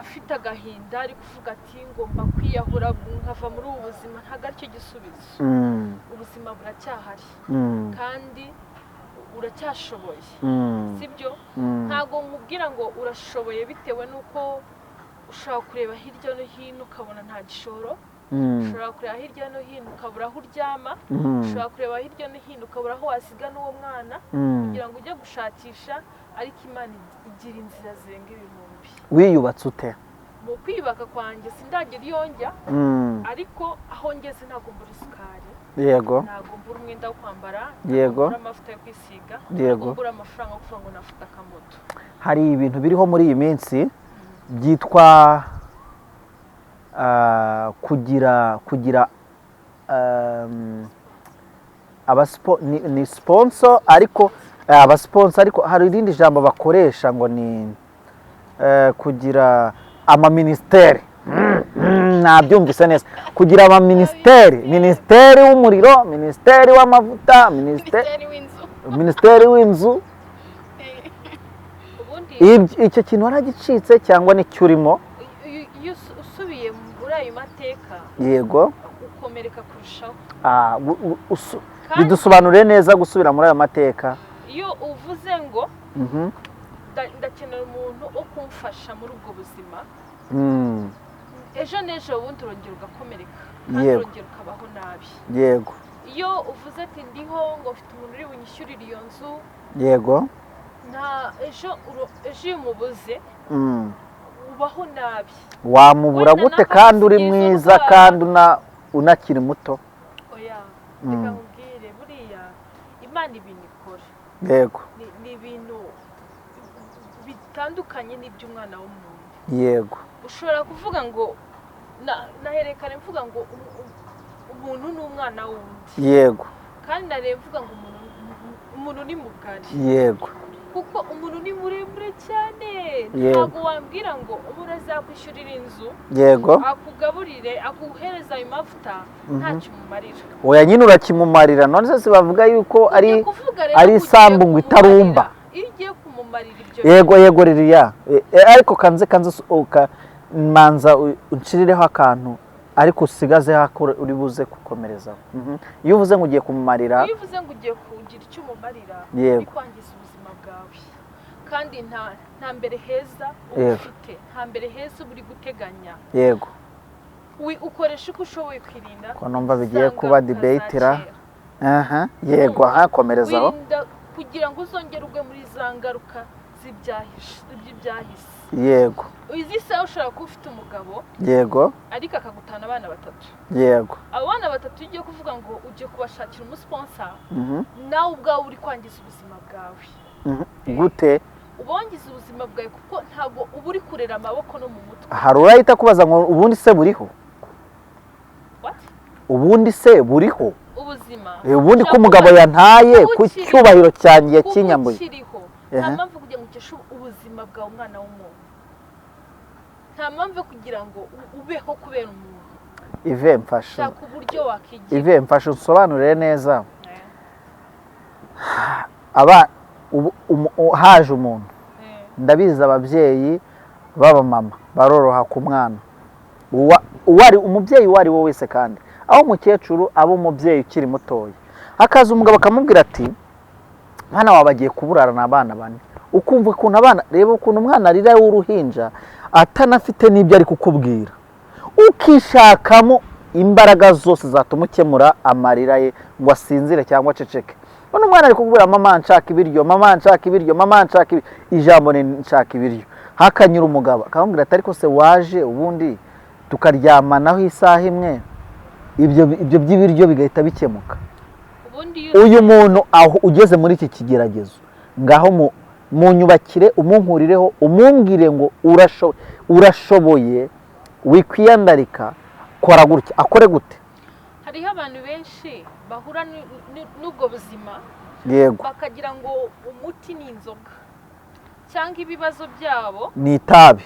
afite agahinda ari kuvuga ati ngomba kwiyahura nkava muri ubu buzima, ntabwo aricyo gisubizo. ubuzima buracyahari kandi uracyashoboye, sibyo? ntabwo nkubwira ngo urashoboye bitewe n'uko ushobora kureba hirya no hino ukabona nta gishoro, ushobora kureba hirya no hino ukabura aho uryama, ushobora kureba hirya no hino ukabura aho wasiga n'uwo mwana kugira ngo ujye gushakisha, ariko Imana igira inzira zirenga ibihumbi. wiyubatse ute? mu kwiyubaka kwanjye sindagira iyo njya, ariko aho ngeze ntabwo mbura isukari, yego ntabwo mbura umwenda wo kwambara, yego mbura amavuta yo kwisiga, yego mbura amafaranga yo kuvuga ngo nafuta akamoto. hari ibintu biriho muri iyi minsi byitwa kugira ni sponsor ariko abasponsor ariko hari irindi jambo bakoresha ngo ni kugira ama ministeri nabyumvise neza kugira ama ministeri w'umuriro, ministeri w'amavuta, ministeri w'inzu. Icyo kintu waragicitse cyangwa ni cyurimo? Iyo usubiye muri ayo mateka yego ukomereka kurushaho. Bidusobanure neza gusubira muri ayo mateka. Iyo uvuze ngo ndakenera umuntu wo kumfasha muri ubwo buzima, ejo n'ejo ubundi urongera ugakomereka kandi urongera ukabaho nabi. Yego. Iyo uvuze ati ndiho ngo mfite umuntu uri bunyishyurire iyo nzu, yego, ejo iyo umubuze ubaho nabi. Wamubura gute kandi uri mwiza kandi unakiri muto? Oya, reka nkubwire buriya Imana ibintu ikora. Yego. Ni ibintu bitandukanye n'iby'umwana w'umuntu. Yego. Ushobora kuvuga ngo naherekane mvuga ngo umuntu ni umwana wundi. Yego. Kandi nareba mvuga ngo umuntu ni mugari. Yego. Kuko umuntu ni muremure cyane. Ntabwo wambwira ngo umuntu azakwishyurira inzu. Yego. Akugaburire, akuhereza ayo mavuta, ntacyo umumarira. Oya, nyine urakimumarira. None se bavuga yuko ari isambu ngo itarumba. Iyo ugiye kumumarira ibyo. Yego Liliane. Ariko kanze manza uncirireho akantu ariko usigaze hakure uri buze gukomerezaho. Iyo uvuze ngo ugiye kumumarira, iyo uvuze ngo ugiye kugira icyo umumarira, bikwangiza ubuzima bwawe. Kandi nta mbere heza ufite, nta mbere heza uri guteganya. Yego. Ukoresha uko ushoboye kwirinda. Ko numva bigiye kuba debatera. Yego, komerezaho. Kugira ngo uzongere ugwe muri za ngaruka z'ibyahise. Yego. Uzi se ushobora kuba ufite umugabo. Yego. Ariko akagutana abana 3. Yego. Abo bana 3 ugiye kuvuga ngo ugiye kubashakira umusponsor, nawe ubwawe uri kwangiza ubuzima bwawe. Gute? Ubongiza ubuzima bwawe kuko ntago uba uri kurera amaboko no mu mutwe. Hari urahita kubaza ngo ubundi se buriho? What? Ubundi se buriho? Ubuzima. Ubundi ko umugabo yantaye ku cyubahiro cyanjye yakinyambuye. Nta mpamvu kugira ngo ukeshe ubuzima bwawe umwana w'umuntu. Nta mpamvu kugira ngo ubeho kubera umuntu. Yvette mfasha. Shaka uburyo wakigira. Yvette mfasha usobanurire neza. Haje umuntu. Ndabizi ababyeyi baba mama baroroha ku mwana. Umubyeyi wari wo wese kandi. Aho umukecuru abo umubyeyi ukiri mutoya. Akaza umugabo akamubwira ati mwana wawe agiye kuburarana abana 4. Ukumva ukuntu abana, reba ukuntu umwana arira w'uruhinja atanafite n'ibyo ari kukubwira. Ukishakamo imbaraga zose zatuma ukemura amarira ye ngo asinzire cyangwa aceceke. None umwana ari kukubwira mama nshaka ibiryo, mama nshaka ibiryo, mama nshaka ibiryo. Ijambo ni nshaka ibiryo. Hakanyura umugabo akamubwira ati ariko se waje ubundi tukaryamanaho isaha imwe. Ibyo by'ibiryo bigahita bikemuka. Uyu muntu aho ugeze muri iki kigeragezo ngaho munyubakire umunkurireho umumbwire ngo urashoboye wikwiyandarika kora gutya akore gute. Hariho abantu benshi bahura n'ubwo buzima. Yego. Bakagira ngo umuti ni inzoga cyangwa ibibazo byabo ni itabi,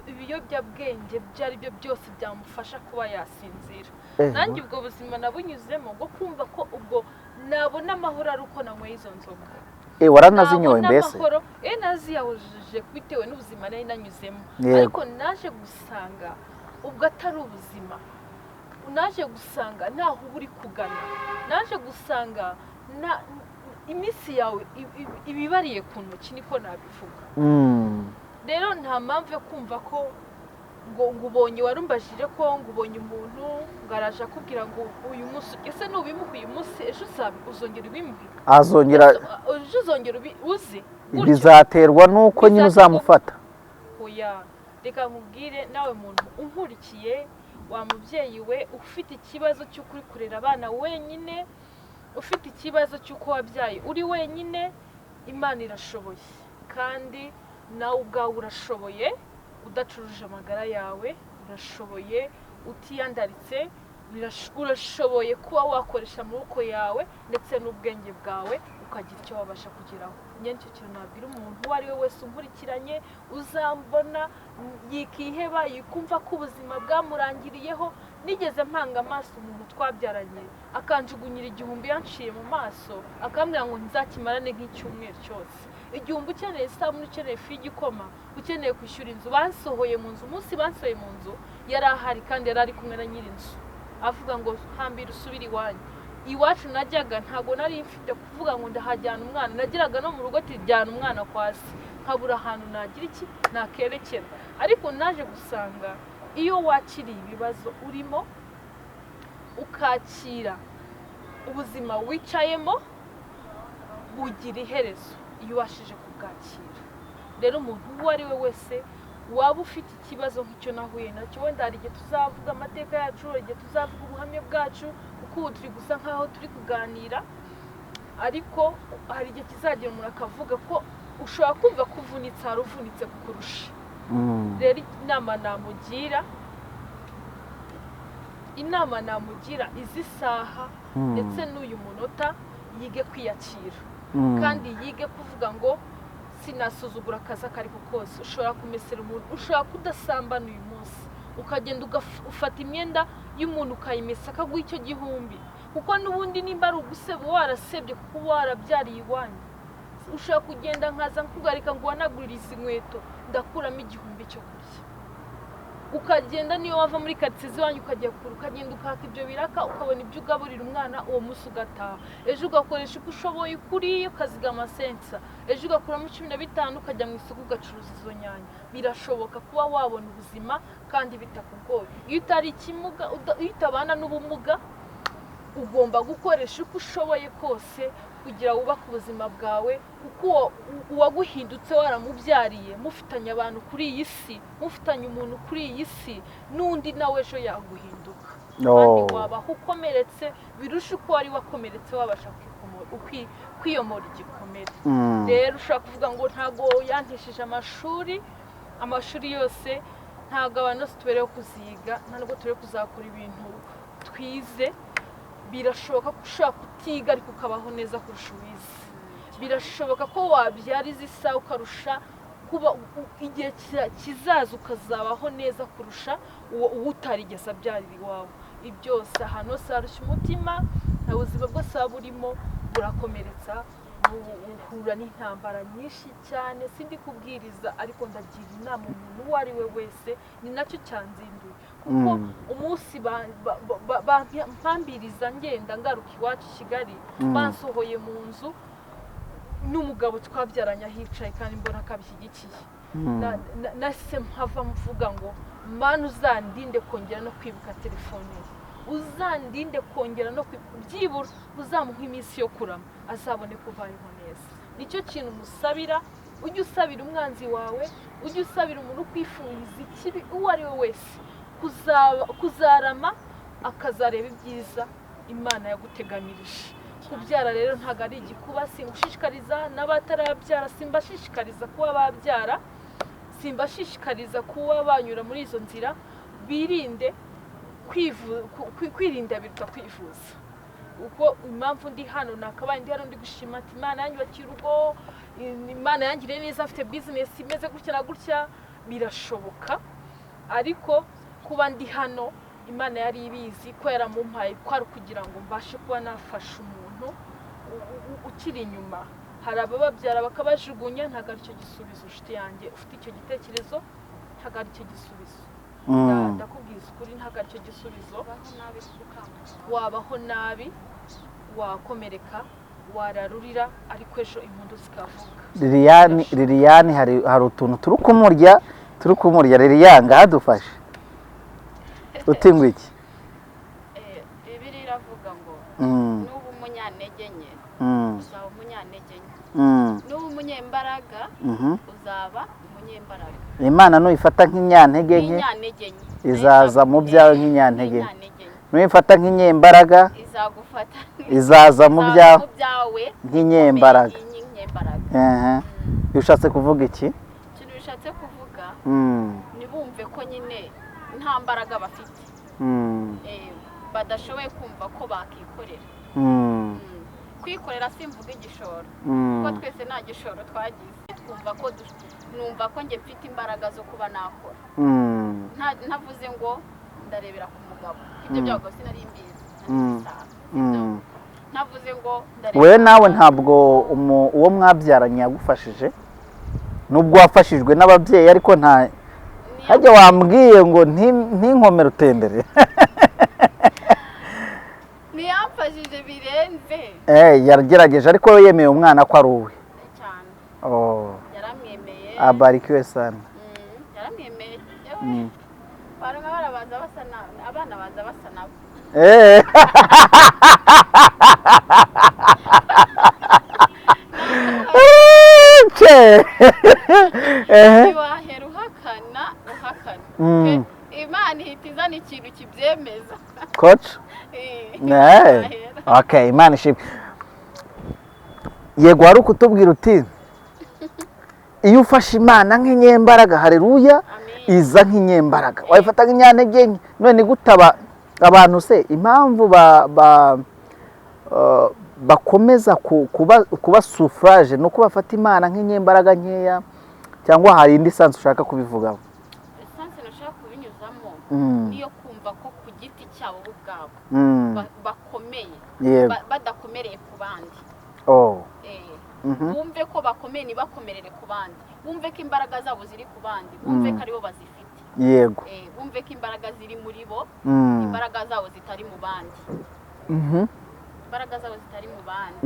ibiyobyabwenge byari byo byose byamufasha kuba yasinzira. Nanjye ubwo buzima nabunyuzemo ngo kumva ko ubwo nabona amahoro ari uko nanyweye izo nzoga. Waranazinyoye mbese? Naziyahujije bitewe n'ubuzima nari nanyuzemo. Ariko naje gusanga ubwo atari ubuzima. Naje gusanga ntaho uri kugana. Naje gusanga iminsi yawe ibibariye ku ntoki niko nabivuga. Rero nta mpamvu yo kumva ko ngo ubonye warumbajije ko ngo ubonye umuntu ngaraje akubwira ngo uyu munsi ese nubimuha uyu munsi ejo uzongera ubimuhe. Azongera uzi bizaterwa nuko nyine uzamufata. Oya, reka nkubwire nawe muntu unkurikiye wa mubyeyi we ufite ikibazo cyo kuri kurera abana wenyine, ufite ikibazo cy'uko wabyaye uri wenyine, Imana irashoboye kandi nawe ubwawe urashoboye udacuruje amagara yawe, urashoboye utiyandaritse, urashoboye kuba wakoresha amaboko yawe ndetse n'ubwenge bwawe ukagira icyo wabasha kugeraho. Nicyo kintu nabwira umuntu uwo ari we wese unkurikiranye uzambona yikiheba yikumva ko ubuzima bwamurangiriyeho. Nigeze mpanga amaso umuntu twabyaranye akanjugunyira igihumbi yanciye mu maso akambwira ngo nzakimarane nk'icyumweru cyose. Igihumbi ukeneye isabune, ukeneye ifu y'igikoma, ukeneye kwishyura inzu, bansohoye mu nzu. Umunsi bansohoye mu nzu yari ahari kandi yari ari kumwe na nyir'inzu avuga ngo hambira usubire iwanyu. Iwacu najyaga ntago nari mfite kuvuga ngo ndahajyana umwana, nagiraga no mu rugo tijyana umwana kwasi nkabura ahantu nagira iki nakerekera. Ariko naje gusanga iyo wakiriye ibibazo urimo ukakira ubuzima wicayemo bugira iherezo iyo washije kubwakira. Rero umuntu uwo ari we wese waba ufite ikibazo nk'icyo nahuye nacyo, wenda hari igihe tuzavuga amateka yacu, hari igihe tuzavuga ubuhamya bwacu kuko ubu turi gusa nk'aho turi kuganira, ariko hari igihe kizagera umuntu akavuga ko ushobora kumva ko uvunitse hari uvunitse kukurusha. Rero inama namugira izi saha ndetse n'uyu munota yige kwiyakira kandi yige kuvuga ngo sinasuzugura akazi akariko kose. Ushobora kumesera umuntu, ushobora kudasambana uyu munsi ukagenda ufata imyenda y'umuntu ukayimesa akaguha icyo gihumbi, kuko n'ubundi nimba ari uguseba warasebye kuko warabyariye iwanyu. Ushobora kugenda nkaza nkugarika ngo wanagurira izi nkweto ndakuramo igihumbi cyo kurya. Ukagenda niyo wava muri karitsiye iwanyu ukajya kure, ukagenda ukaka ibyo biraka ukabona ibyo ugaburira umwana uwo munsi ugataha. Ejo ugakoresha uko ushoboye ukuriye ukazigama sensa, ejo ugakuramo 15 ukajya mu isoko ugacuruza izo nyanya. Birashoboka kuba wabona ubuzima kandi bitakugoye. Iyo utari ikimuga, iyo utabana n'ubumuga, ugomba gukoresha uko ushoboye kose kugira wubake ubuzima bwawe, kuko uwaguhindutse waramubyariye, mufitanye abantu kuri iyi si, mufitanye umuntu kuri iyi si, n'undi nawe ejo yaguhinduka. Kandi wabaho ukomeretse birusha uko wari wakomeretse wabasha kwiyomora igikomere. Rero ushobora kuvuga ngo ntago yantishije amashuri yose, ntago abantu bose tubereho kuziga, ntabwo tubereho kuzakora ibintu twize. Birashoboka ko ushobora kutiga ariko ukabaho neza kurusha uwize. Birashoboka ko wabyara izi saha ukarusha kuba igihe kizaza ukazabaho neza kurusha uwo utarigeze abyarira iwawe. Ibyose ahantu hose harushya umutima, nta buzima bwose waba urimo burakomeretsa, uhura n'intambara nyinshi cyane. Sindi kubwiriza ariko ndagira inama umuntu uwo ari we wese, ni nacyo cyanzinduye kuko umunsi mpambiriza ngenda ngaruka iwacu Kigali bansohoye mu nzu n'umugabo twabyaranye ahicaye kandi mbona akabishyigikiye. Nase mpava mvuga ngo Mana uzandinde kongera no kwibuka telefone, uzandinde kongera no byibura uzamuha iminsi yo kurama azabone kuvaho neza. Nicyo kintu musabira, ujye usabira umwanzi wawe, ujye usabira umuntu kwifuriza ikibi uwo ari we wese, kuzarama akazareba ibyiza Imana yaguteganirije. Kubyara rero ntago ari igikuba, singushishikariza n'abatarabyara, simbashishikariza kuba babyara, simbashishikariza kuba banyura muri izo nzira. Birinde kwirinda biruta kwivuza. Uko impamvu ndi hano nakabaye ndi hano ndi gushima ati Imana yanyubakiye urugo, Imana yangiriye neza, afite business imeze gutya na gutya. Birashoboka, ariko kuba ndi hano Imana yari ibizi ko yaramumpaye kwari kugira ngo mbashe kuba nafasha umuntu ukiri inyuma. Hari abababyara bakabajugunya, ntago ari cyo gisubizo. Nshuti yanjye ufite icyo gitekerezo, ntago ari cyo gisubizo. Ndakubwiza ukuri, ntago ari cyo gisubizo. Wabaho nabi, wakomereka, wararurira, ariko ejo impundu zikavuga. Liliane, hari utuntu turi kumurya Liliane, ngahadufashe utingwa iki? Bibiri iravuga ngo nubu umunyantege nke uzaba umunyantege nke, nubu umunyembaraga uzaba umunyembaraga. Imana nuyifata nk'inyantege nke izaza mu byawe nk'inyantege nke, nuyifata nk'inyembaraga izaza mu byawe nk'inyembaraga. Bishatse kuvuga iki? Ikintu bishatse kuvuga nibumve ko nyine nta mbaraga bafite. badashoboye kumva ko bakikorera. Kwikorera simvuga igishoro kuko twese nta gishoro twagize, twumva ko numva ko njye mfite imbaraga zo kuba nakora, ntavuze ngo ndarebera ku mugabo, ibyo byago sinari mbizi, ntavuze ngo ndarebera. We nawe ntabwo uwo mwabyaranye yagufashije nubwo wafashijwe n'ababyeyi, ariko nta hajya wambwiye ngo ntinkomere utembere. Niyamfashije birenze. Yaragerageje ariko yemeye umwana ko ari uwe cyane. Yaramwemeye. Abarikiwe sana. Yaramwemeye. Baranga barabanza basa nawe, abana baza basa nabo. Wahera uhakana. Imana ihita izana ikintu kibyemeza. Coach? Okay, Imana ishimwe. Yego wari ukutubwira uti iyo ufashe Imana nk'inyembaraga, haleluya, iza nk'inyembaraga. Wayifata nk'inyantege nke, none gutaba abantu se impamvu bakomeza kuba suffrage no kubafata Imana nk'inyembaraga nkeya, cyangwa hari indi sanse ushaka kubivugaho? Sanse nashaka kubinyuzamo niyo kumva ko ku giti cyabo ubwabo bakomeye, badakomereye ku bandi. Bumve ko bakomeye ntibakomerere ku bandi, bumve ko imbaraga zabo ziri ku bandi, bumve ko aribo bazifite. Yego. Bumve ko imbaraga ziri muri bo, imbaraga zabo zitari mu bandi. Imbaraga zabo zitari mu bandi.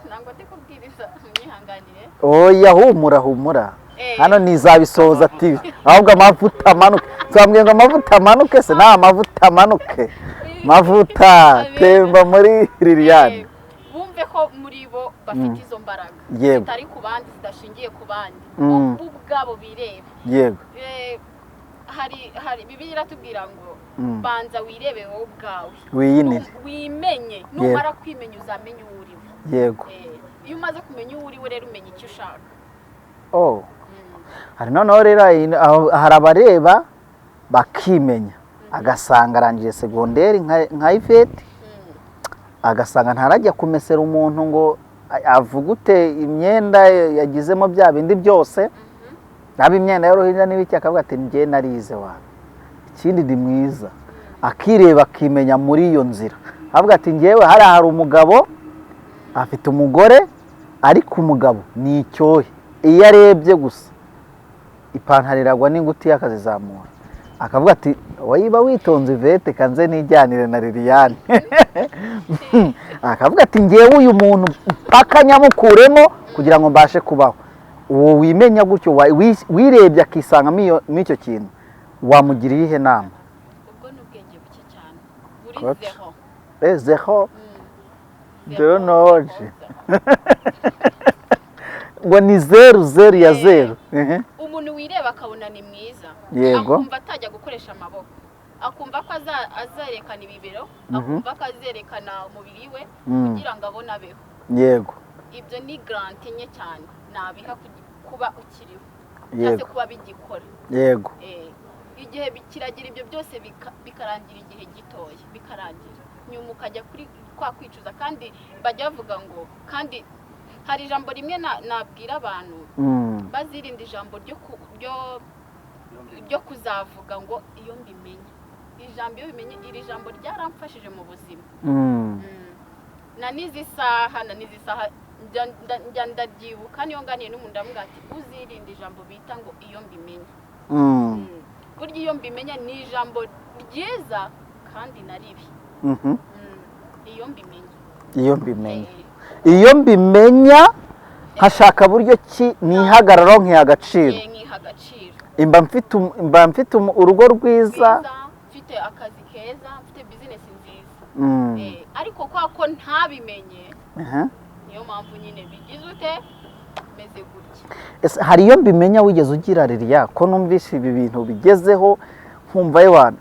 Ntabwo ndi kubwiriza, mwihanganire. Oya, humura. Hano nizabisoza TV. Ahubwo amavuta amanuke. Twambwiye ngo amavuta amanuke se nta mavuta amanuke. Mavuta temba muri Liliane. Bumve ko muri bo bafite izo mbaraga. Zitari ku bandi, zidashingiye ku bandi. Ubwabo bireba. Yego. Hari Bibiliya iratubwira ngo banza wirebe wowe ubwawe. Wimenye, numara kwimenya uzamenya uwo uri we. Yego. Iyo umaze kumenya uwo uri we rero umenya icyo ushaka. Hari noneho rero hari abareba bakimenya, agasanga arangije segonderi nka Yvette, agasanga ntarajya kumesera umuntu ngo avugute imyenda yagizemo bya bindi byose, naba imyenda y'uruhinja n'ibiki, akavuga ati njye narize wawe, ikindi ndi mwiza, akireba akimenya muri iyo nzira, avuga ati njyewe hari umugabo afite umugore, ariko umugabo ni icyohe, iyo arebye gusa ipantaro iragwa n'ingutiya akazizamura, akavuga ati wayiba witonze Yvette kanze nijyanire na Liliane. Akavuga ati ngewe uyu muntu mpaka nyamukuremo kugira ngo mbashe kubaho. Uwo wimenya gutyo wirebye akisanga m'icyo kintu, wamugiriye ihe nama? Ubwo n'ubwenge buke cyane buri zero. Zero. Donoje. Ngo ni zeru ya zeru. Umuntu wireba akabona ni mwiza, Yego. akumva atajya gukoresha amaboko, akumva ko azerekana ibibero, akumva ko azerekana umubiri we kugira ngo abone abeho. Yego. Ibyo ni garanti nke cyane nabiha kuba ukiriho, Yego. kuba bigikora. Yego. Igihe kiragira ibyo byose bikarangira igihe gitoya, bikarangira nyuma ukajya kuri kwa kwicuza. Kandi bajya bavuga ngo, kandi hari ijambo rimwe nabwira abantu bazirinda ijambo ryo kuzavuga ngo iyo mbimenye. Ijambo iyo bimenye, iri jambo ryaramfashije mu buzima. Na nizi saha njya ndabyibuka, niyo nganiye n'umuntu ndavuga ati uzirinde ijambo bita ngo iyo mbimenye. Burya iyo mbimenye ni ijambo ryiza kandi na ribi. Iyo mbimenye. Iyo mbimenya nkashaka buryo ki nihagararo nk'iyagaciro. Mba mfite urugo rwiza, mfite akazi keza, mfite business nziza. Ariko kwa ko ntabimenye, niyo mpamvu nyine bigize ute meze gutya. Hari iyo mbimenya wigeze ugira Liliane ko numvise ibi bintu bigezeho, nkumva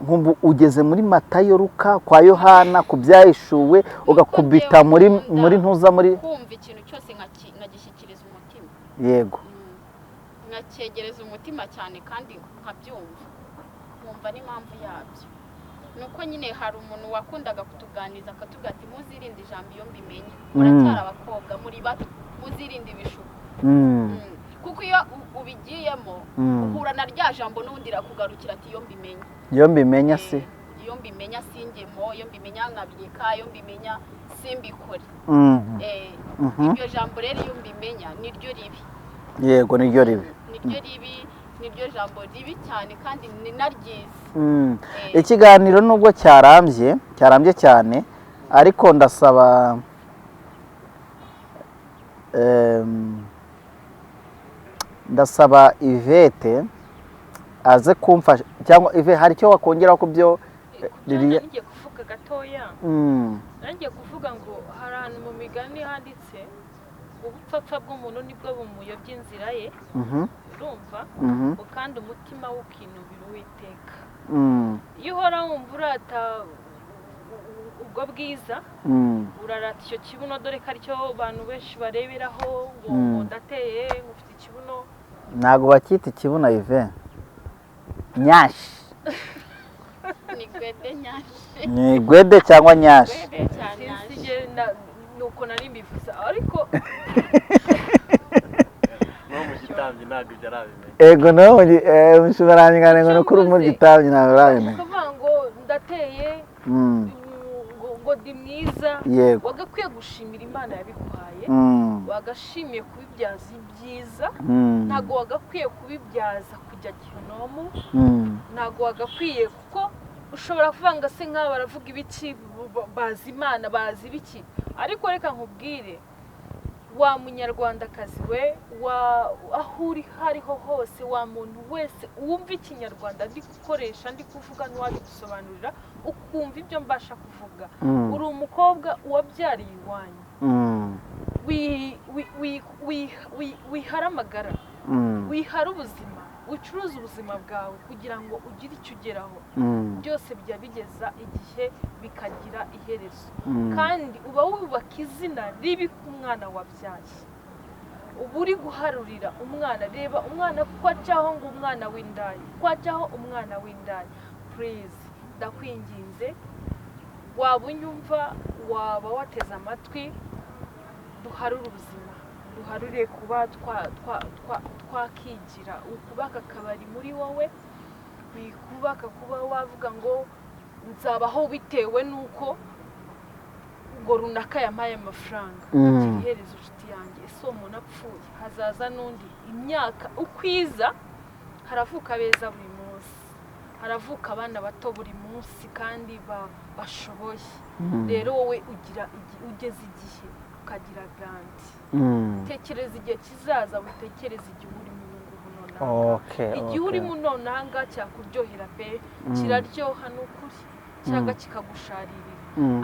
ugeze muri Matayo, Luka, kwa Yohana, ku byahishuwe, ugakubita muri ntuza muri kumva ikintu cyose nkagishyikiriza umutima. Yego. Nkacegereza umutima cyane kandi nkabyumva, nkumva n'impamvu yabyo. nuko nyine hari umuntu wakundaga kutuganiriza akatubwira ati muzirinde ijambo iyo mbimenye muracyari abakobwa muri bato muzirinde ibishuko kuko iyo ubigiyemo uhura na rya jambo n'ubundi rakugarukira ati iyo mbimenye iyo mbimenya se iyo mbimenya singemo iyo mbimenya nkabireka iyo mbimenya simbikore iryo jambo rero iyo mbimenya niryo ribi yego niryo ribi niryo ribi niryo jambo ribi cyane kandi ni naryiza ikiganiro nubwo cyarambye cyane ariko ndasaba Yvette aze kumfasha cyangwa hari icyo wakongera ku byo ngiye kuvuga gatoya nangiye kuvuga ngo hari ahantu mu migani handitse ubupfapfa bw'umuntu nibwo bumuyobya inzira ye urumva kandi umutima w'ukinubira Uwiteka iyo uhora wumva urata ubwo bwiza urarata icyo kibuno dore ko aricyo abantu benshi bareberaho ngo ndateye ufite ikibuno ntago bakita ikibuno Yvette nyashi ni gwede cyangwa nyashi nuko nari mbivuze ariko no mu gitambi ntabwo ibyo arabimenya ego no mushubarangane ngo nukuri mu gitambi ntabwo arabimenya kuvuga ngo ndateye ngo ndi mwiza wagakwiye gushimira Imana yabiguhaye wagashimiye kubibyaza ibyiza ntago wagakwiye kubibyaza kujya gihinomu ntago wagakwiye kuko ushobora kuvanga se nk'aba baravuga ibiki bazi Imana bazi ibiki ariko reka nkubwire wa munyarwandakazi we aho uri hariho hose wa muntu wese wumva ikinyarwanda ndi gukoresha ndi kuvuga n'uwari gusobanurira ukumva ibyo mbasha kuvuga uri umukobwa wabyariye iwanyu wihara amagara wihara ubuzima ucuruza ubuzima bwawe kugira ngo ugire icyo ugeraho byose bijya bigeza igihe bikagira iherezo kandi uba wubaka izina ribi ku mwana wabyaye uba uri guharurira umwana reba umwana ko ajyaho ngo umwana w'indaya ko ajyaho umwana w'indaya purize ndakwinginze waba unyumva waba wateze amatwi duharure ubuzima duharure kuba twakigira ukubaka akabari muri wowe wikubaka kuba wavuga ngo nzabaho bitewe nuko ngo runaka yampaye amafaranga iherezo inshuti yanjye ese umuntu apfuye hazaza n'undi imyaka ukwiza haravuka beza buri munsi haravuka abana bato buri munsi kandi bashoboye rero wowe ugeze igihe ukagira garanti tekereza igihe kizaza utekereza igihe uri mu nonaha igihe uri mu nonaha cyakuryohera pe kiraryoha n'ukuri cyangwa kikagusharirira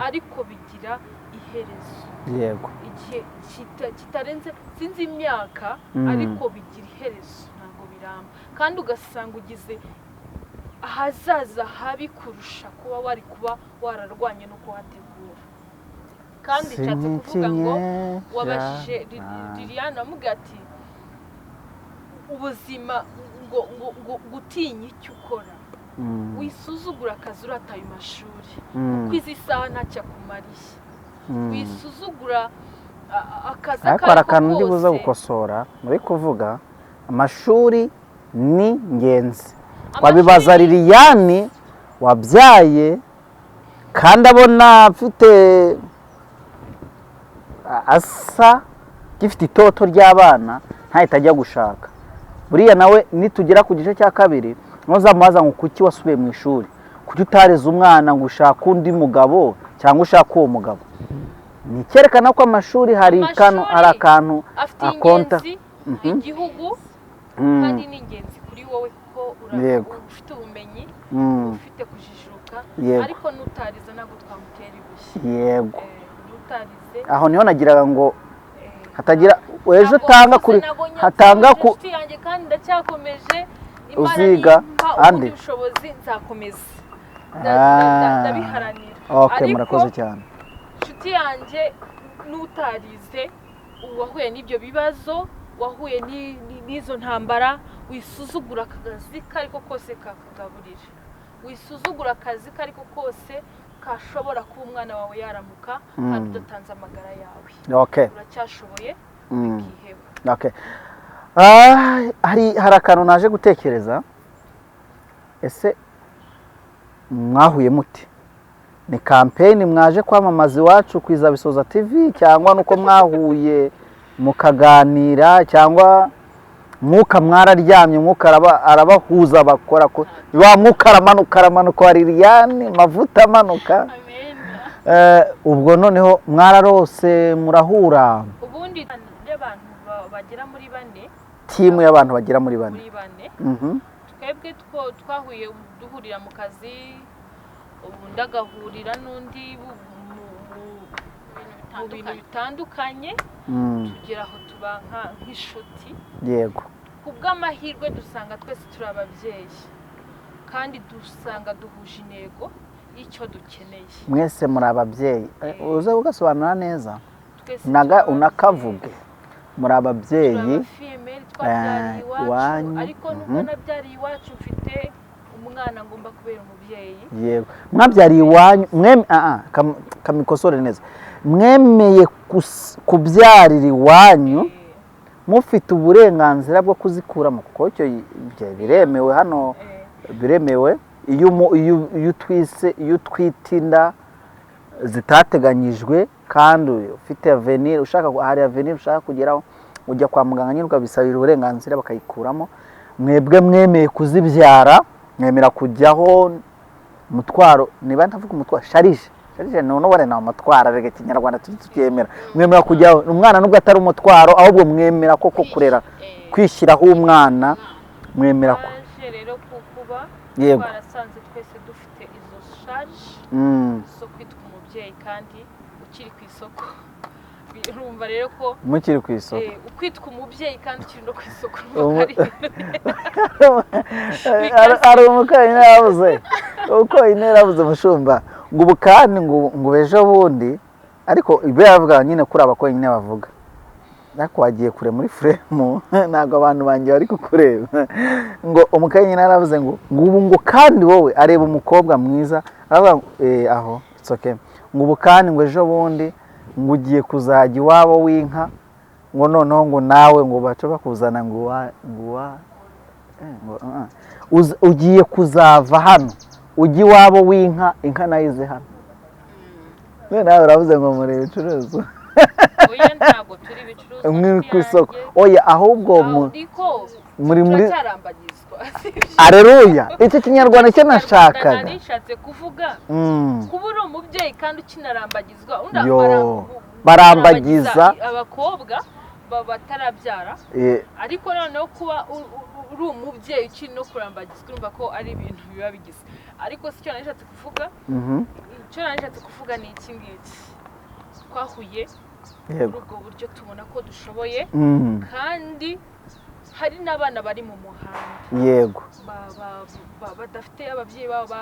ariko bigira iherezo yego igihe kitarenze sinzi imyaka ariko bigira iherezo ntabwo biramba kandi ugasanga ugize ahazaza habi kurusha kuba wari kuba wararwanye no kuhategura kandi nshatse kuvuga ngo wabashije Liliane amubwira ati ubuzima ngo gutinya icyo ukora wisuzugura akazi urataye amashuri kuko izi saha ntacyo akumariye wisuzugura akazi ariko hari akantu ndi buze gukosora muri kuvuga amashuri ni ingenzi wabibaza Liliane wabyaye kandi abona afite asa gifite itoto ry'abana ntahita ajya gushaka buriya nawe nitugera ku gice cya kabiri ntuzamubaza ngo kuki wasubiye mu ishuri kuki utareze umwana ngo ushake undi mugabo cyangwa ushake uwo mugabo ni icyerekana ko amashuri hari akantu akonta igihugu kandi ni ingenzi kuri wowe kuko ufite ubumenyi ufite kujijuka ariko nutarize ntabwo twamutera ibuye yego nutarize aho niho nagiraga ngo hatagira ejo utanga kuri hatanga ku inshuti yanjye kandi ndacyakomeje uziga andi ubushobozi nzakomeza ndabiharanira okay murakoze cyane inshuti yanjye nutarize wahuye n'ibyo bibazo wahuye n'izo ntambara wisuzugura akazi kariko kose kakugaburira wisuzugura akazi kariko kose kashobora kuba umwana wawe yaramuka kandi udatanze amagara yawe. Okay. Uracyashoboye bikiheba. Okay. Hari akantu naje gutekereza. Ese mwahuye muti? Ni campaign mwaje kwamamaza iwacu kwiza Bisoza TV cyangwa nuko mwahuye mukaganira cyangwa mwuka mwararyamye mwuka arabahuza bakora ko wa mwuka aramanuka wa Liliane mavuta amanuka. Amen. Ubwo noneho mwararose murahura. Ubundi y'abantu bagera muri bane, Timu y'abantu bagera muri bane. Twebwe twahuye duhurira mu kazi, ubundi agahurira n'undi mu bintu bitandukanye, tugera aho tuba nk'inshuti. Yego. Kubw'amahirwe dusanga twese turi ababyeyi kandi dusanga duhuje intego y'icyo dukeneye. Mwese muri ababyeyi. Uze ugasobanura neza. Twese unakavuge. Muri ababyeyi. Iwacu, ariko nubwo nabyariye iwacu mfite umwana ngomba kubera umubyeyi. Yego. Mwabyariye iwanyu kamikosore neza. Mwemeye kubyarira iwanyu mufite uburenganzira bwo kuzikuramo kuko cyo biremewe hano, biremewe iyo utwitinda zitateganyijwe kandi ufite avenir ushaka kugeraho ujya kwa muganga nyine ukabisabira uburenganzira bakayikuramo. Mwebwe mwemeye kuzibyara, mwemera kujyaho mutwaro, niba ntavuga umutwaro sharije none bane na mutwara rege kinyarwanda tubyemera. Mwemera kujyaho umwana nubwo atari umutwaro ahubwo mwemera koko kurera kwishyiraho umwana, mwemera ko rero kukuba twarasanze twese dufite izo charge zo kwitwa umubyeyi kandi ukiri ku isoko. Urumva rero ko mukiri ku isoko ukwitwa umubyeyi kandi ukiri no ku isoko. Ari umukanya yavuze uko intera yavuze mushumba ngo ubukani ngo bejo bundi, ariko ibe yavuga nyine kuri abako nyine bavuga nako wagiye kure muri frame nago abantu banje bari kukureba ngo umukanya nyine yaravuze ngo ubu ngo kandi wowe areba umukobwa mwiza aravuga aho it's okay ngo ubukani ngo ejo bundi ngo ugiye kuzajya iwabo w'inka ngo noneho ngo nawe ngo baco bakuzana ngo ugiye kuzava hano ujya iwabo w'inka, inka nayize hano. Nawe uravuze ngo muri ibicuruzo. Oya ntago turi ibicuruzo ku isoko. Oya ahubwo muri cyarambagizwa. Aleluya. Iki kinyarwanda cyo nashakaga. Narishatse kuvuga kuba uri umubyeyi kandi ukinarambagizwa barambagiza abakobwa batarabyara, ariko noneho kuba uri umubyeyi ukiri no kurambagizwa urumva ko ari ibintu biba bigize. Ariko si cyo narishatse kuvuga. Icyo narishatse kuvuga ni iki ngiki, twahuye muri ubwo buryo tubona ko dushoboye kandi hari n'abana bari mu muhanda. Yego. Badafite ababyeyi babo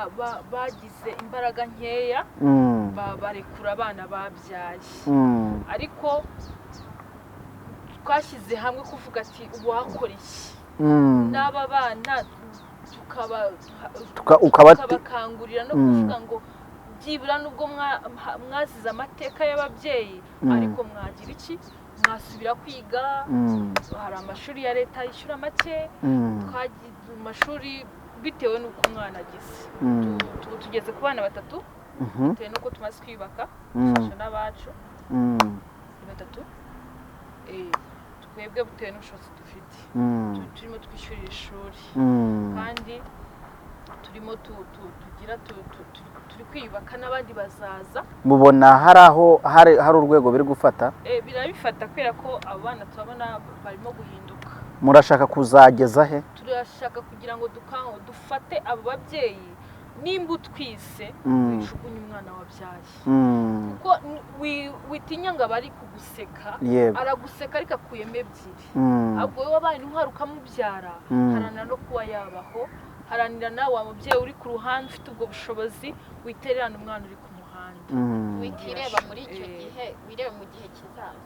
bagize imbaraga nkeya, barekura abana babyaye. Ariko twashyize hamwe kuvuga ati uwakora iki n'aba bana tukabakangurira no kuvuga ngo byibura nubwo mwazize amateka y'ababyeyi ariko mwagira iki, mwasubira kwiga. Hari amashuri ya leta yishyura make, twagize amashuri bitewe n'uko umwana agize. Tugeze ku bana 3 bitewe n'uko tumaze kwibaka dufasha n'abacu 3. Twebwe bitewe n'ubushobozi dufite turimo twishyurira ishuri kandi turimo tugira turi kwiyubaka n'abandi bazaza. Mubona hari urwego biri gufata? Birabifata kubera ko abana turabona barimo guhinduka. Murashaka kuzageza he? Turashaka kugira ngo dufate abo babyeyi nimba utwise wijugunye umwana wabyaye, kuko witinya ngo abari kuguseka, araguseka ariko akuyemo ebyiri. Ahubwo wowe wabaye intwari ukamubyara, haranira no kuba yabaho, haranira nawe wa mubyeyi uri ku ruhande ufite ubwo bushobozi witererana umwana uri ku muhanda. Witireba muri icyo gihe, wirebe mu gihe kizaza.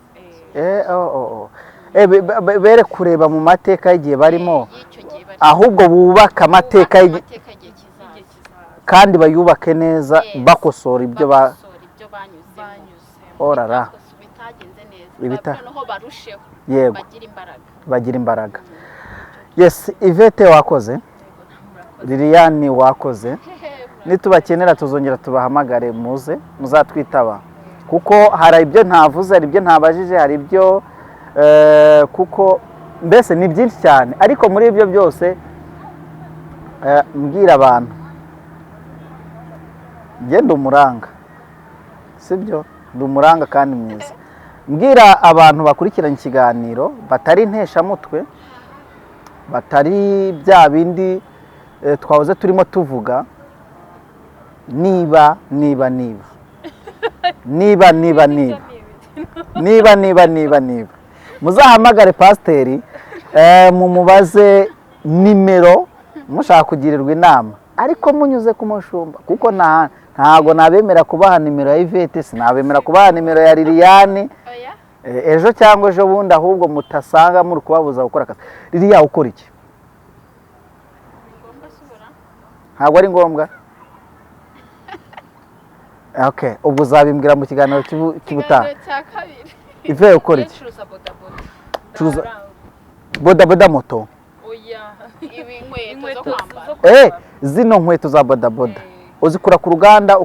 Bere kureba mu mateka y'igihe barimo, ahubwo bubaka amateka y'igihe kizaza. kandi bayubake neza Yes. bakosora ibyo bakosora ibyo banyuzemo orara bitagenze neza Ibita- noneho barusheho yego bagira imbaraga bagira imbaraga. Yes, Yvette wakoze, Liliane wakoze, nitubakenera tuzongera tubahamagare muze muzatwitaba kuko hari ibyo ntavuze, hari ibyo ntabajije, hari ibyo kuko mbese ni byinshi cyane, ariko muri ibyo byose mbwira abantu ngenda umuranga, sibyo? Ndi umuranga kandi mwiza. Mbwira abantu bakurikirana ikiganiro batari inteshamutwe, batari bya bindi twahoze turimo tuvuga, niba muzahamagare pasiteri mumubaze nimero mushaka kugirirwa inama, ariko munyuze ku mushumba kuko ntago nabemera kubaha nimero ya Yvette, sinabemera kubaha nimero ya Liliane ejo cyangwa ejo bundi, ahubwo mutasanga muri kubabuza gukora akazi. Liliane ukora iki? Ntabwo ari ngombwa. Okay, ubwo uzabimbwira mu kiganiro cy'ubutaha. Yvette ukora iki? Curuza bodaboda moto. inkweto zo kwambara Zino nkweto za bodaboda uzikura ku ruganda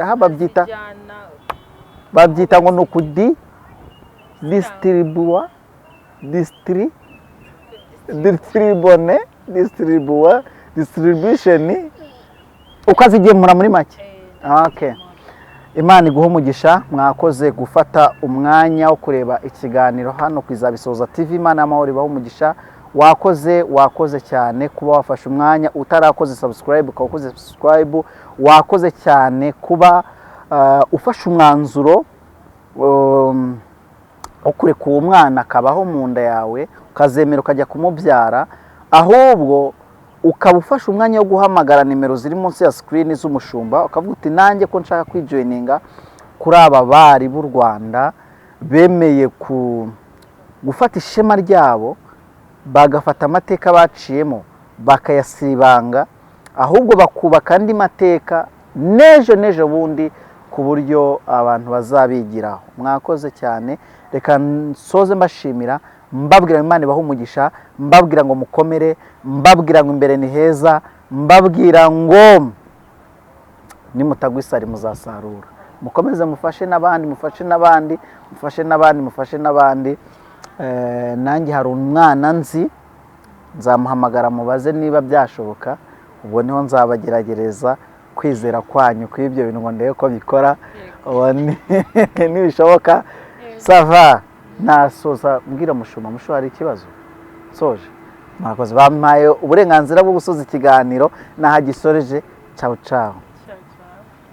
aha babyita ngo ni ukudi distribution, ukazigemura muri make. Okay. Imana iguha umugisha, mwakoze gufata umwanya wo kureba ikiganiro hano ku Izabisoza TV. Imana y'amahoro ibaha umugisha. Wakoze cyane kuba wafashe umwanya, utarakoze subscribe ukaba ukoze subscribe. Wakoze cyane kuba ufashe umwanzuro wo kureka uwo mwana akabaho mu nda yawe, ukazemera ukajya kumubyara, ahubwo ukaba ufashe umwanya wo guhamagara nimero ziri munsi ya screen z'umushumba, ukavuga uti nanjye ko nshaka kwijoininga kuri aba bari b'u Rwanda bemeye gufata ishema ryabo, bagafata amateka baciyemo bakayasibanga, ahubwo bakubaka andi mateka nejo bundi ku buryo abantu bazabigiraho. Mwakoze cyane, reka nsoze mbashimira, mbabwira ngo Imana ibahe umugisha, mbabwira ngo mukomere, mbabwira ngo imbere ni heza, mbabwira ngo nimutagwa isari muzasarura. Mukomeze mufashe n'abandi. Nanjye hari umwana nzi, nzamuhamagara mubaze niba byashoboka, ubwo niho nzabageragereza kwizera kwanyu kuri ibyo bintu ngo ndebe ko bikora. Nibishoboka sava nasoza mbwira mushuma hari ikibazo soje. Mwakoze, bampaye uburenganzira bwo gusoza ikiganiro, nahagisoreje. Ciao ciao.